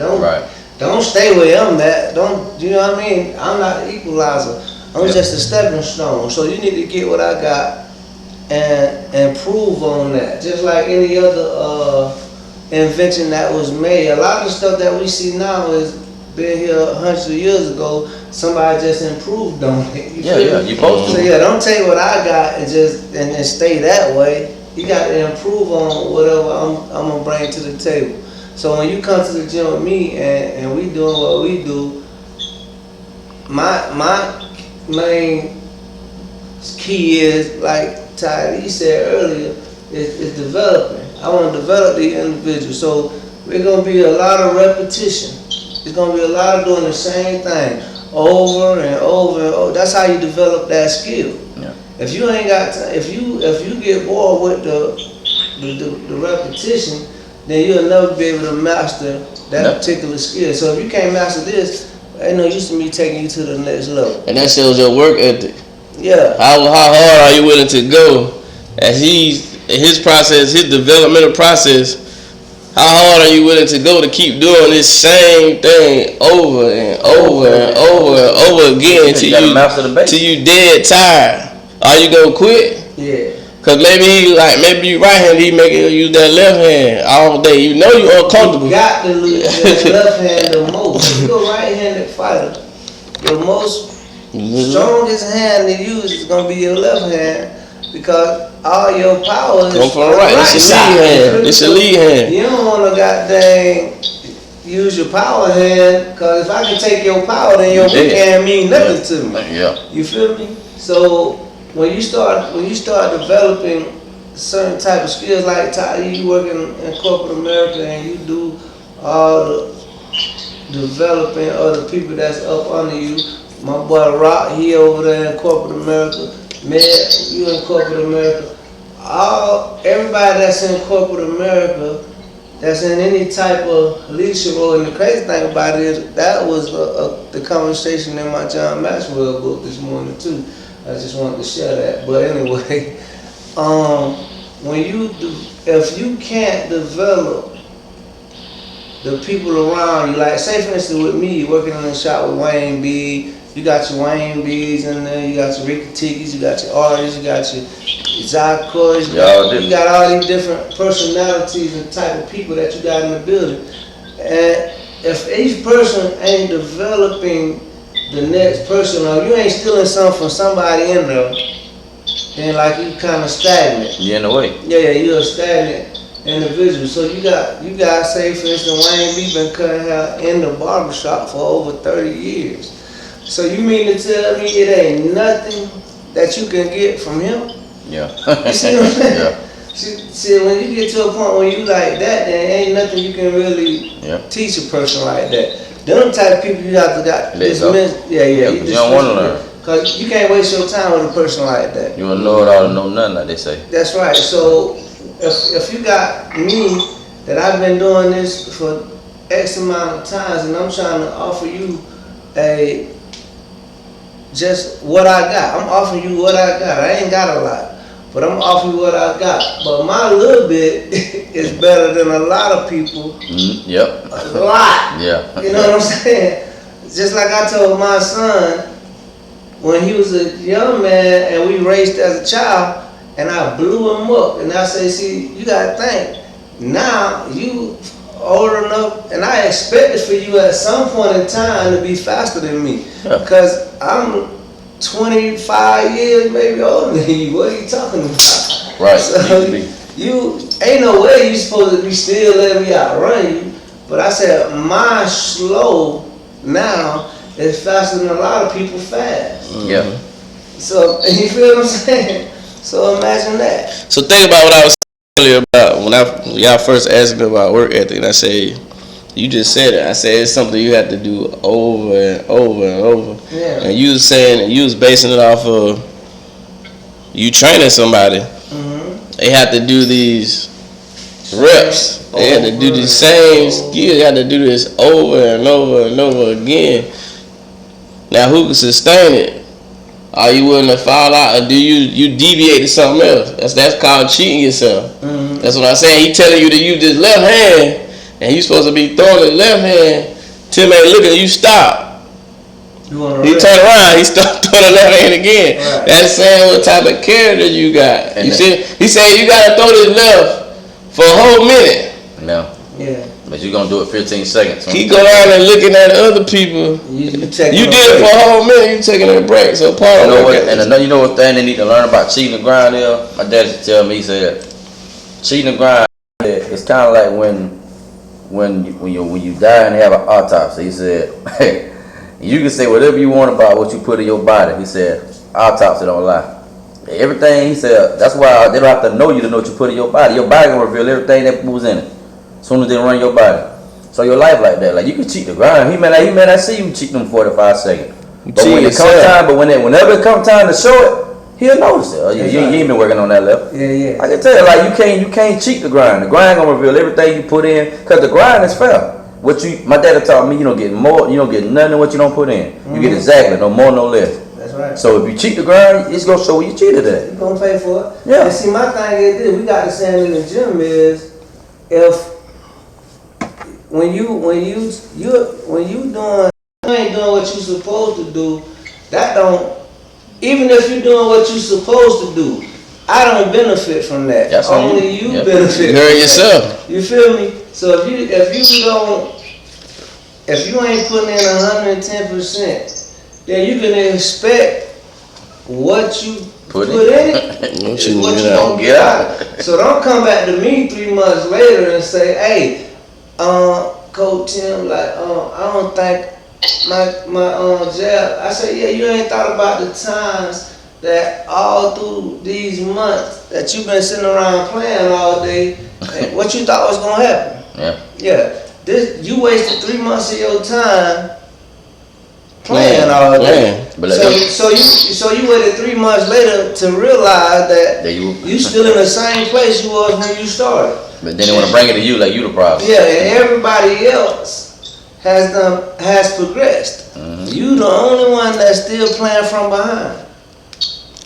Don't stay where I'm at. You know what I mean? I'm not the equalizer. I'm just a stepping stone. So you need to get what I got and improve on that. Just like any other invention that was made. A lot of the stuff that we see now is been here hundreds of years ago. Somebody just improved on it. You supposed to. So don't take what I got and just and stay that way. You got to improve on whatever I'm gonna bring to the table. So when you come to the gym with me and we doing what we do, my main key is, like Ty said earlier, is developing. I want to develop the individual. So we're gonna be a lot of repetition. It's gonna be a lot of doing the same thing over and over and over. That's how you develop that skill. Yeah. If you ain't got time, if you get bored with the repetition, then you'll never be able to master that particular skill. So if you can't master this, ain't no use to me taking you to the next level. And that shows your work ethic. Yeah. How hard are you willing to go? As his process, his developmental process, how hard are you willing to go to keep doing this same thing over and over and over and over again till you dead tired? Are you gonna quit? Yeah. Cause maybe you right handed, he making you use that left hand all day. You know you uncomfortable. You got to lose that left hand the most. If you're a right-handed fighter, your most strongest hand to use is gonna be your left hand because all your power is come from the right. It's your lead hand. It's your lead hand. You don't wanna goddamn use your power hand, cause if I can take your power, then your weak hand mean nothing to me. Yeah. You feel me? So when you start developing certain type of skills, like Ty, you working in corporate America and you do all the developing of the people that's up under you. My boy Rock, he over there in corporate America. Man, you in corporate America. Everybody that's in corporate America, that's in any type of leadership role. And the crazy thing about it is that was the conversation in my John Maxwell book this morning too. I just wanted to share that. But anyway, if you can't develop the people around you, like say for instance with me, working in the shop with Wayne B, you got your Wayne B's in there, you got your Ricky Tikis, you got your artists, you got your Zach Coys, you got all these different personalities and type of people that you got in the building. And if each person ain't developing the next person, or you ain't stealing something from somebody in there, then like you kind of stagnant. You're in the way. Yeah, you're a stagnant individual. So you got say for instance Wayne B been cutting hair in the barbershop for over 30 years. So you mean to tell me it ain't nothing that you can get from him? Yeah. You see what I'm saying? Yeah. See, when you get to a point where you like that, then ain't nothing you can really teach a person like that. Them type of people you have to dismiss. Yeah. You don't want to learn. Because you can't waste your time with a person like that. You want to know it all and know nothing, like they say. That's right. So if you got me, that I've been doing this for X amount of times, and I'm trying to offer you just what I got. I'm offering you what I got. I ain't got a lot, but I'm offering you what I got. But my little bit is better than a lot of people. Yep. A lot. Yeah. You know what I'm saying? Just like I told my son when he was a young man and we raced as a child, and I blew him up, and I say, see, you gotta think. Now you old enough, and I expected for you at some point in time to be faster than me, because I'm 25 years maybe older than you. What are you talking about? Right. So, you ain't no way you supposed to be still letting me outrun you. But I said my slow now is faster than a lot of people fast. Yeah. So you feel what I'm saying? So imagine that. So think about what I was saying earlier about when y'all first asked me about work ethic, and I say, you just said it. I said it's something you have to do over and over and over. Yeah. And you was saying, you was basing it off of you training somebody. They have to do these reps. They had to do the same skill. They had to do this over and over and over again. Now, who can sustain it? Are you willing to fall out, or do you deviate to something else? That's called cheating yourself. That's what I'm saying. He telling you to use this left hand, and you supposed to be throwing the left hand. Tim ain't looking, you stop. He turn around, he start throwing the left hand again. Right. That's saying what type of character you got. And He said you gotta throw this left for a whole minute. No. Yeah. But you gonna do it 15 seconds. He go down and looking at other people. You You did it for a whole minute. You taking a break. So part You of know what? work And another, you know what thing they need to learn about cheating the grind is? My dad used to tell me, he said, cheating the grind, it's kind of like when you die and they have an autopsy. He said, hey, you can say whatever you want about what you put in your body. He said, autopsy don't lie. Everything, he said, that's why they don't have to know you to know what you put in your body. Your body gonna reveal everything that moves in it. As soon as they run your body. So your life like that. Like you can cheat the grind. He may not see you cheat them 45 seconds. But when it come time, whenever it come time to show it, he'll notice it. You ain't been working on that level. Yeah. I can tell you, like you can't cheat the grind. The grind gonna reveal everything you put in, cause the grind is fair. My dad taught me, you don't get more, you don't get nothing of what you don't put in. You get exactly, no more, no less. That's right. So if you cheat the grind, it's gonna show where you cheated at. You gonna pay for it. Yeah. And see, my thing is this: we got the saying in the gym is, when you ain't doing what you supposed to do, that don't. Even if you're doing what you supposed to do, I don't benefit from that. That's on Only you. you Yep. benefit. You heard from yourself. that. You feel me? So if you ain't putting in 110%, then you can expect what you put in it. What is you what get you out. gonna get out. So don't come back to me 3 months later and say, hey, Coach Tim, like, I don't think my jab. I said, yeah, you ain't thought about the times that all through these months that you've been sitting around playing all day, and what you thought was gonna happen. Yeah. You wasted 3 months of your time playing all day. Playing. But So you waited 3 months later to realize that you still in the same place you was when you started. But then they want to bring it to you like you the problem. Yeah, and everybody else has progressed. You the only one that's still playing from behind.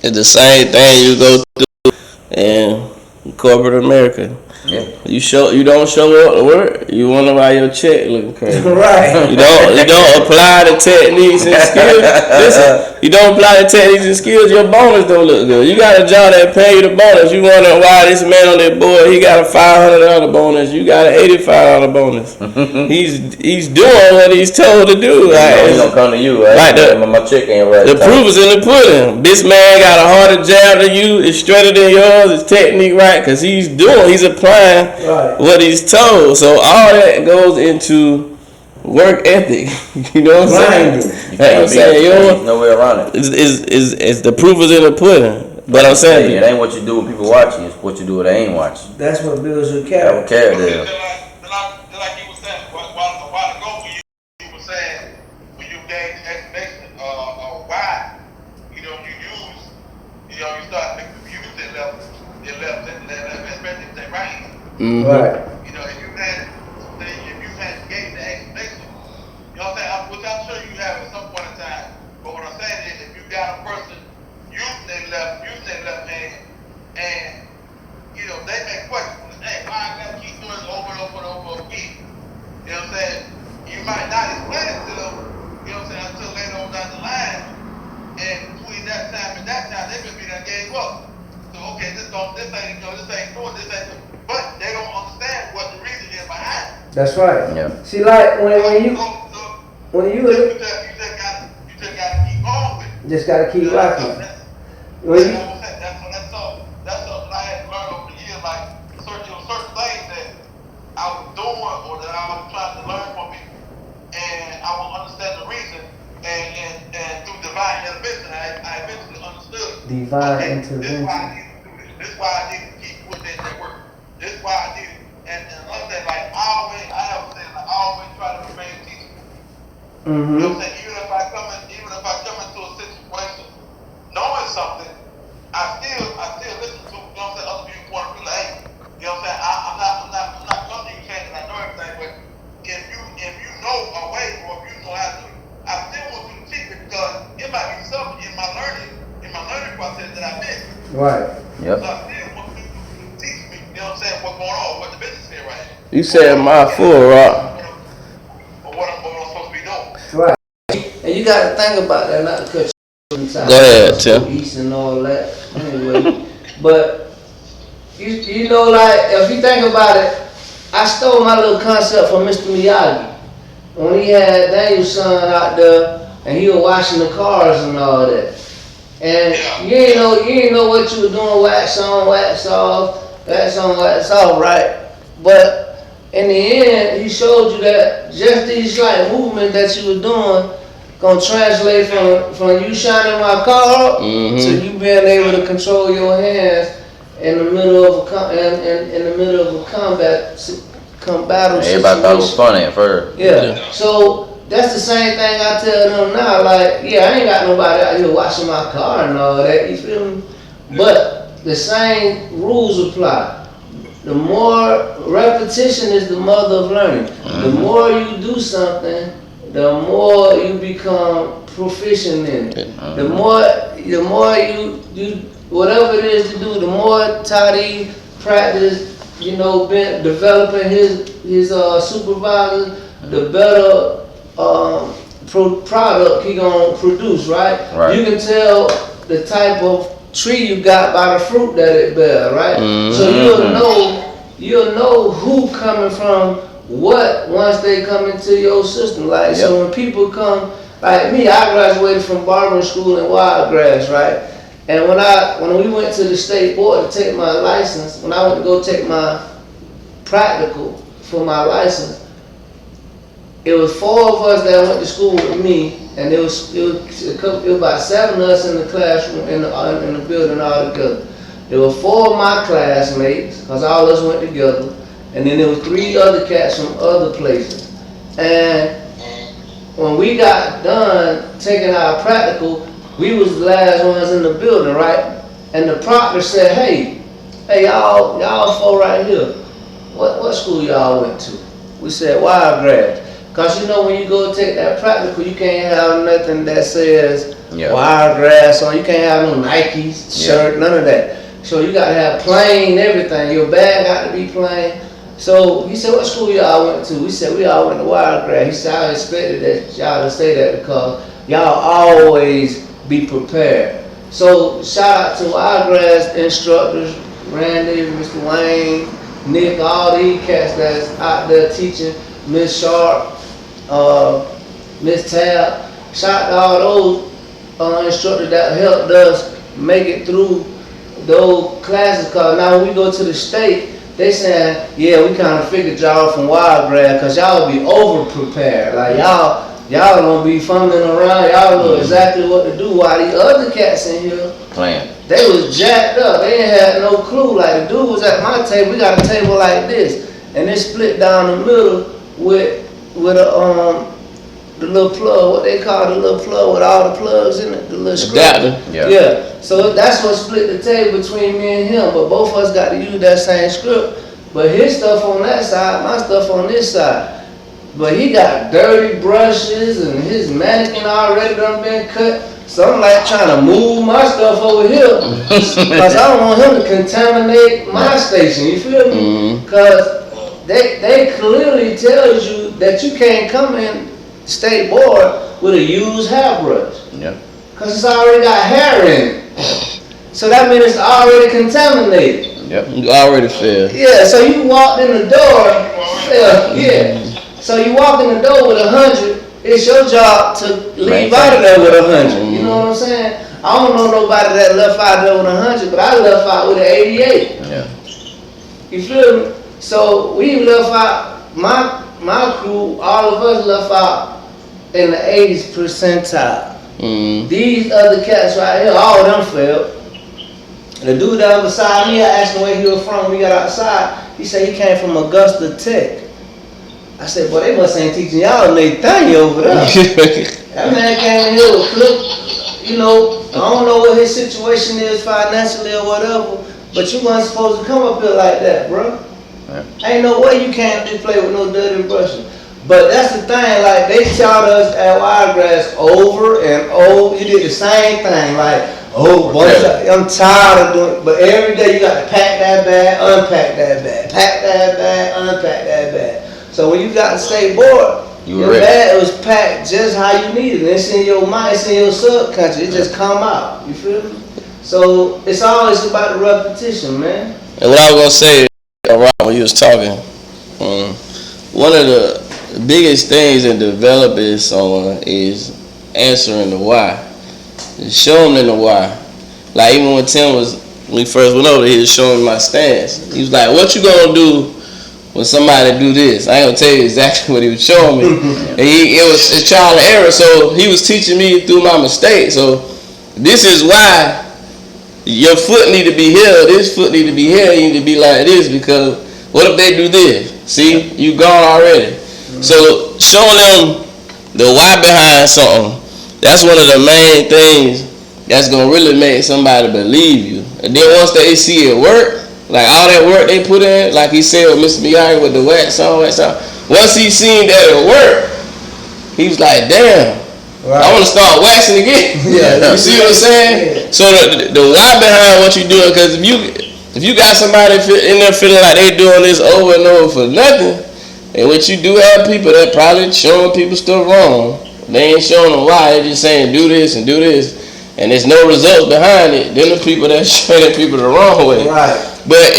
It's the same thing you go through in corporate America. Yeah. You don't show up to work. You wonder why your check looking crazy. Right. You don't apply the techniques and skills. Listen, you don't apply the techniques and skills, your bonus don't look good. You got a job that pay you the bonus. You wonder why this man on that board, he got a $500 bonus. You got an $85 bonus. He's doing what he's told to do. He's gonna come to you, right? My check ain't right. The proof is in the pudding. This man got a harder jab than you. It's straighter than yours. His technique right because he's applying what he's told. So all that goes into work ethic. You know what I'm saying? There's no way around it. Is the proof is in the pudding. But I'm saying it ain't what you do when people watching. It's what you do when they ain't watching. That's what builds your That character. character. Like you were saying a while ago, when you were saying when you gain the explanation of why, you start confusing your left especially if they right. Right. If you had gained the explanation, you know what I'm saying? Which I'm sure you have at some point in time. But what I'm saying is, if you got a person using their left hand, and they may question, hey, why I gotta keep doing it over and over again? You know what I'm saying? You might not explain it to them, until later on down the line. And between that time and that time, they could be done gave up. So okay, this ain't doing this ain't. But they don't understand what the reason is behind it. That's right. Yeah. See, like when you You just gotta keep on with it. just gotta keep rocking. That's all I had to learn over the years. Like divine okay, this is intervention. why I need to do this. This is why I need to keep putting in that work. This is why I need it. And another thing, like I have said, like I always try to remain teachable. You know what I'm saying? Even if I come into a situation knowing something, I still listen to, you know what I'm saying, other people's point of view, like, hey, you know what I'm saying? I'm not coming to you saying that I know everything, but if you know a way or if you know how to do it, I still want you to teach it because it might be something in my learning process that I missed. Right. Yep. So I still want you to teach me, you know what I'm saying, what's going on, what the business is right now. You said my full rock. Or what I'm supposed to be doing. Right. And you got to think about that, not to cut you inside. Go ahead, Tim. East and all that. Anyway, but you know, like if you think about it, I stole my little concept from Mr. Miyagi when he had Daniel's son out there and he was washing the cars and all that. And you ain't know what you were doing, wax on, wax off, wax on, wax off, right? But in the end, he showed you that just these slight movements that you were doing gonna translate from you shining my car up to you being able to control your hands in the middle of a combat Everybody thought it was funny at first. Yeah. So that's the same thing I tell them now. Like, yeah, I ain't got nobody out here washing my car and all that. You feel me? But the same rules apply. The more repetition is the mother of learning. The more you do something, the more you become proficient in it. The more you whatever it is to do, the more Toddy practice, developing his supervisor, the better product he gonna produce, right? You can tell the type of tree you got by the fruit that it bear, right? So you'll know who coming from what once they come into your system. Like, so when people come, like me, I graduated from barbering school in Wiregrass, right? And when we went to the state board to take my license, when I went to go take my practical for my license, it was 4 of us that went to school with me, and it was about 7 of us in the classroom in the building all together. There were 4 of my classmates, because all of us went together, and then there were 3 other cats from other places. And when we got done taking our practical, we was the last ones in the building, right? And the proctor said, hey, y'all 4 right here, what school y'all went to? We said Wiregrass. Cause when you go take that practical, you can't have nothing that says Wiregrass on. You can't have no Nikes shirt, none of that. So you gotta have plain everything. Your bag got to be plain. So he said, what school y'all went to? We said, we all went to Wiregrass. He said, I expected that y'all to say that because y'all always be prepared. So shout out to Wiregrass instructors, Randy, Mr. Wayne, Nick, all these cats that's out there teaching, Miss Sharp, Miss Tab. Shout out to all those instructors that helped us make it through those classes. Cause now when we go to the state, they saying, yeah, we kind of figured y'all from Wiregrass, cause y'all be over prepared. Like y'all gonna be fumbling around. Y'all know exactly what to do. While these other cats in here Playing. They was jacked up. They ain't had no clue. Like the dude was at my table. We got a table like this, and it's split down the middle with the little plug. What they call the little plug with all the plugs in it. The little screw. Adapter. Yeah. So that's what split the table between me and him. But both of us got to use that same script. But his stuff on that side, my stuff on this side. But he got dirty brushes and his mannequin already done been cut. So I'm like trying to move my stuff over here because I don't want him to contaminate my station. You feel me? Because they clearly tells you that you can't come in state board with a used hairbrush. Yeah. Because it's already got hair in it. So that means it's already contaminated. Yep. You already failed. Yeah, so you walked in the door. So you walk in the door with 100. It's your job to leave out of there with 100. You know what I'm saying? I don't know nobody that left out there with 100, but I left out with an 88. Yeah. You feel me? So we left out, my crew, all of us left out in the 80th percentile. These other cats right here, all of them failed. The dude that was beside me, I asked him where he was from when we got outside. He said he came from Augusta Tech. I said, boy, they must ain't teaching y'all Nathaniel over there. That man came in here with flip, you know, I don't know what his situation is financially or whatever, but you weren't supposed to come up here like that, bro. Ain't no way you can't just play with no dirty brushing. But that's the thing, like they taught us at Wiregrass over and over. You did the same thing, like, oh boy, I'm tired of doing it. But every day you got to pack that bag, unpack that bag, pack that bag, unpack that bag. So when you got to stay bored, your bag was packed just how you needed it. It's in your mind, it's in your subconscious. It just come out. You feel me? So it's always about the repetition, man. And what I was gonna say, Rob, when you was talking, one of the biggest things in developing someone is answering the why. Show them the why. Like even when Tim when we first went over there, he was showing me my stance. He was like, "What you gonna do when somebody do this?" I ain't gonna tell you exactly what he was showing me. And it was trial and error. So he was teaching me through my mistakes. So this is why your foot need to be here. This foot need to be here. You need to be like this because what if they do this? See, you gone already. So showing them the why behind something, that's one of the main things that's gonna really make somebody believe you. And then once they see it work, like all that work they put in, like he said with Mr. Miyagi with the wax on. Once he seen that it worked, he was like, damn, I want to start waxing again. You see what I'm saying? Yeah. So the why behind what you doing, because if you got somebody in there feeling like they doing this over and over for nothing, and what you do have people that probably showing people stuff wrong, they ain't showing them why, they just saying do this and do this, and there's no results behind it, then the people that showing people the wrong way. Right. But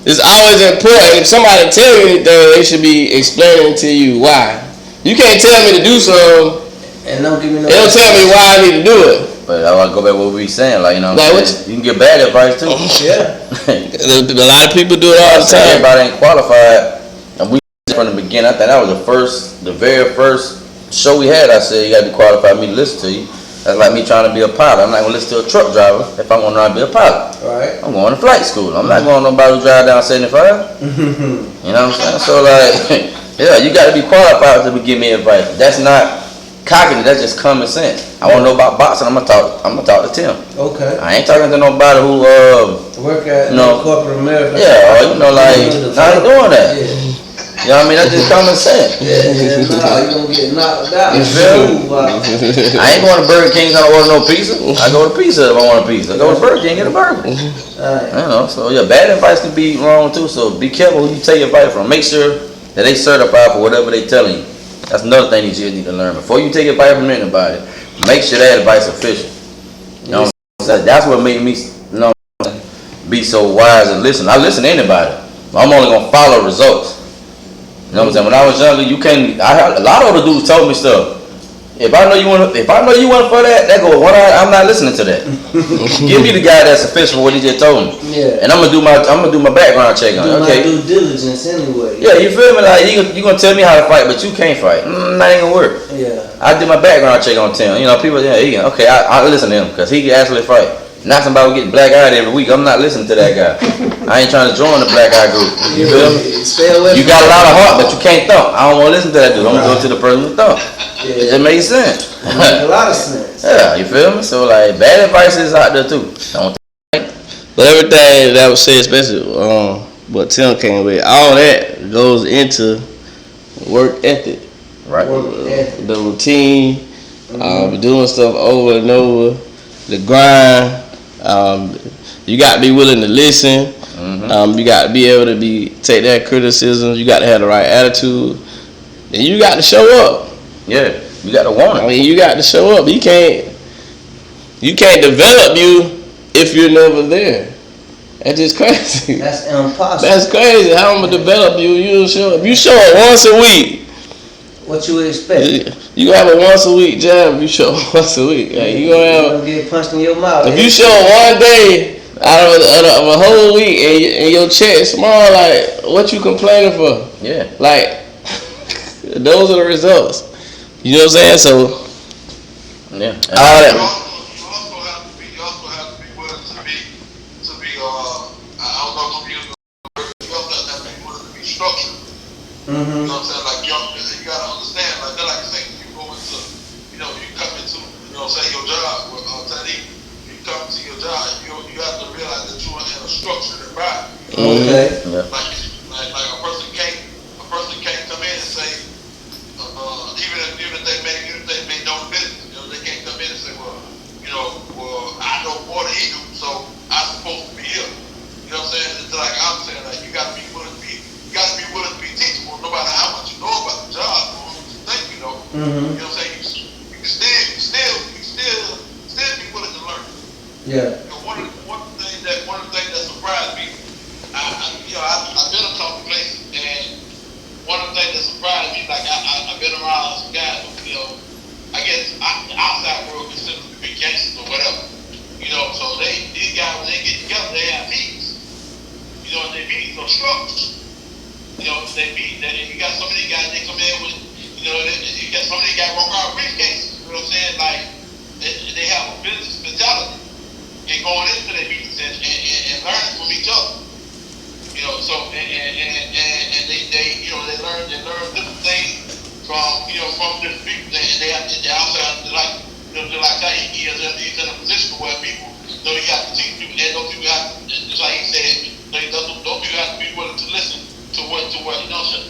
it's always important, if somebody tell you anything, they should be explaining to you why. You can't tell me to do something, and don't give me no. They don't tell me why I need to do it. But I want to go back to what we were saying, like, you know, you can get bad advice too. Yeah. A lot of people do it all the time. Everybody ain't qualified. And we from the beginning, I think that was the very first show we had. I said you got to be qualified for me to listen to you. That's like me trying to be a pilot. I'm not gonna listen to a truck driver if I want to be a pilot. Right. I'm going to flight school. I'm not going to nobody who drive down 75. You know what I'm saying? So like, yeah, you got to be qualified to give me advice. That's not cocky. That's just common sense. I want to know about boxing. I'm gonna talk to Tim. Okay. I ain't talking to nobody who work at corporate America. Yeah, or you know, like I ain't doing that. Yeah. You know what I mean? That's just common sense. Yeah, you gonna get knocked out. You feel me? I ain't going to Burger King trying to order no pizza. I go to pizza if I want a pizza. I go to Burger King and get a burger. Right. You know, so yeah, bad advice can be wrong too. So be careful who you take advice from. Make sure that they certified for whatever they telling you. That's another thing that you need to learn. Before you take advice from anybody, make sure that advice is official. You know, that's what made me, you know, be so wise and listen. I listen to anybody. I'm only gonna follow results. You know what I'm saying? When I was younger, a lot of other dudes told me stuff. If I know you want for that go one eye. I'm not listening to that. Give me the guy that's official for what he just told me. Yeah. And I'm gonna do my background check on it. Okay. My due diligence anyway. Yeah, you feel me? Like you gonna tell me how to fight, but you can't fight. That ain't gonna work. Yeah. I did my background check on Tim. You know, people. Yeah, I listen to him because he can actually fight. Not somebody getting black eyed every week. I'm not listening to that guy. I ain't trying to join the black eye group. You feel me? Stay away. You got a lot of heart, but you can't thump. I don't want to listen to that dude. I'm gonna go to the person with thump. Yeah. It makes sense. It makes a lot of sense. Yeah, you feel me? So like, bad advice is out there too. But everything that was said, especially what Tim came with, all that goes into work ethic. Right. The routine, doing stuff over and over, the grind. You got to be willing to listen. You got to be able to take that criticism. You got to have the right attitude, and you got to show up. Yeah, you got to want it. I mean, you got to show up. You can't develop you if you're never there. That's just crazy. That's impossible. That's crazy. How I'm gonna develop you? You don't show up. You show up once a week. What you expect? You gonna have a once a week job if you show up once a week. Like, you gonna get punched in your mouth. If you show up one day out of a whole week and your check small, like, what you complaining for? Yeah. Like, those are the results. You know what I'm saying? So, yeah. all that. You also have to be willing to Mm-hmm. You know what I'm saying? Like you gotta understand, like I say, you go into, you know, you come into, you know, say your job with Teddy, you come to your job, you have to realize that you're in a structured environment. Okay. Yeah. Like a person can't come in and say, even if they may know the business, you know, they can't come in and say, well, I know more than he do, so I'm supposed to be here. You know what I'm saying? It's like I'm saying, like you gotta be willing to be teachable, no matter how much you know about the job or what you think you know. Mm-hmm. You know what I'm saying? You can still be willing to learn. Yeah. You know, one of the things that surprised me, I've been a couple places, and one of the things that surprised me, like I've been around some guys who, you know, I guess outside world considered to be gangsters or whatever. You know, so these guys, when they get together, they have meetings. You know, and they meetings are structured. You know, you got some of these guys, they come in with, you know, you got some of these guys walk around briefcases. You know what I'm saying? Like, they have a business mentality and going into their meetings and learning from each other. You know, so and they you know they learn different things from different people, and they also have to like that he's in a position where people, you know, you have to teach people, and those people have to, just like he said, those people have to be willing to listen to what you know, to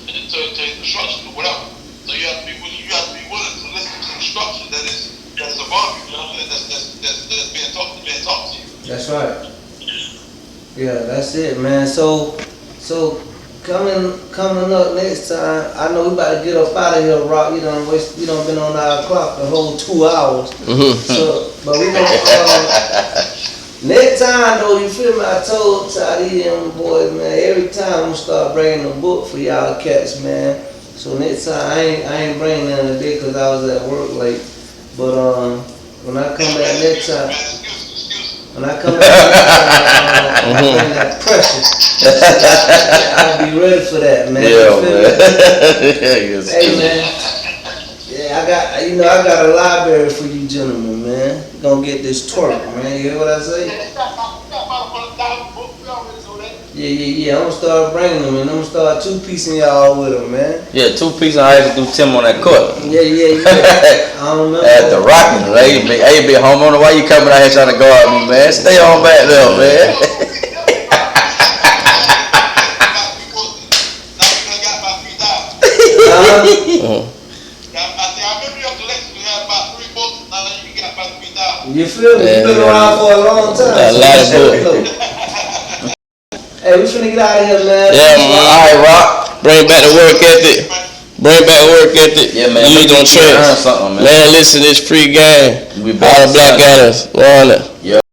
instructions or whatever. So you have to be willing to listen to instructions that is above you, you know, that's being taught to you. That's right. Yeah, that's it, man. So coming up next time, I know we about to get up out of here, Rock. You done been on our clock the whole 2 hours. So, but we gonna next time though, you feel me? I told Toddy and them boys, man, every time I'm gonna start bringing a book for y'all cats, man. So next time I ain't bringing none today because I was at work late. But when I come back next time. When I come back, I'm bring that pressure. I'll be ready for that, man. Yeah, man. Yes. Hey, man. Yeah, I got a library for you gentlemen, man. You gonna get this twerk, man. You hear what I say? Yeah. I'm gonna start bringing them, and I'm gonna start 2-piecing y'all with them, man. Yeah, 2-piece, I had to do Tim on that court. Yeah. I don't know. At the Rockin', hey, big home owner, why you coming out here trying to guard me, man? Stay on back there, man. You feel me? You been around for a long time. A lot of books. Hey, we finna get out of here, man. Yeah, man. All right, Rock. Bring back the work ethic. Yeah, man. Use on Earn trust. something, man. Man, listen, this free game. We All back the black Sunday. guys. We're on it. Yeah.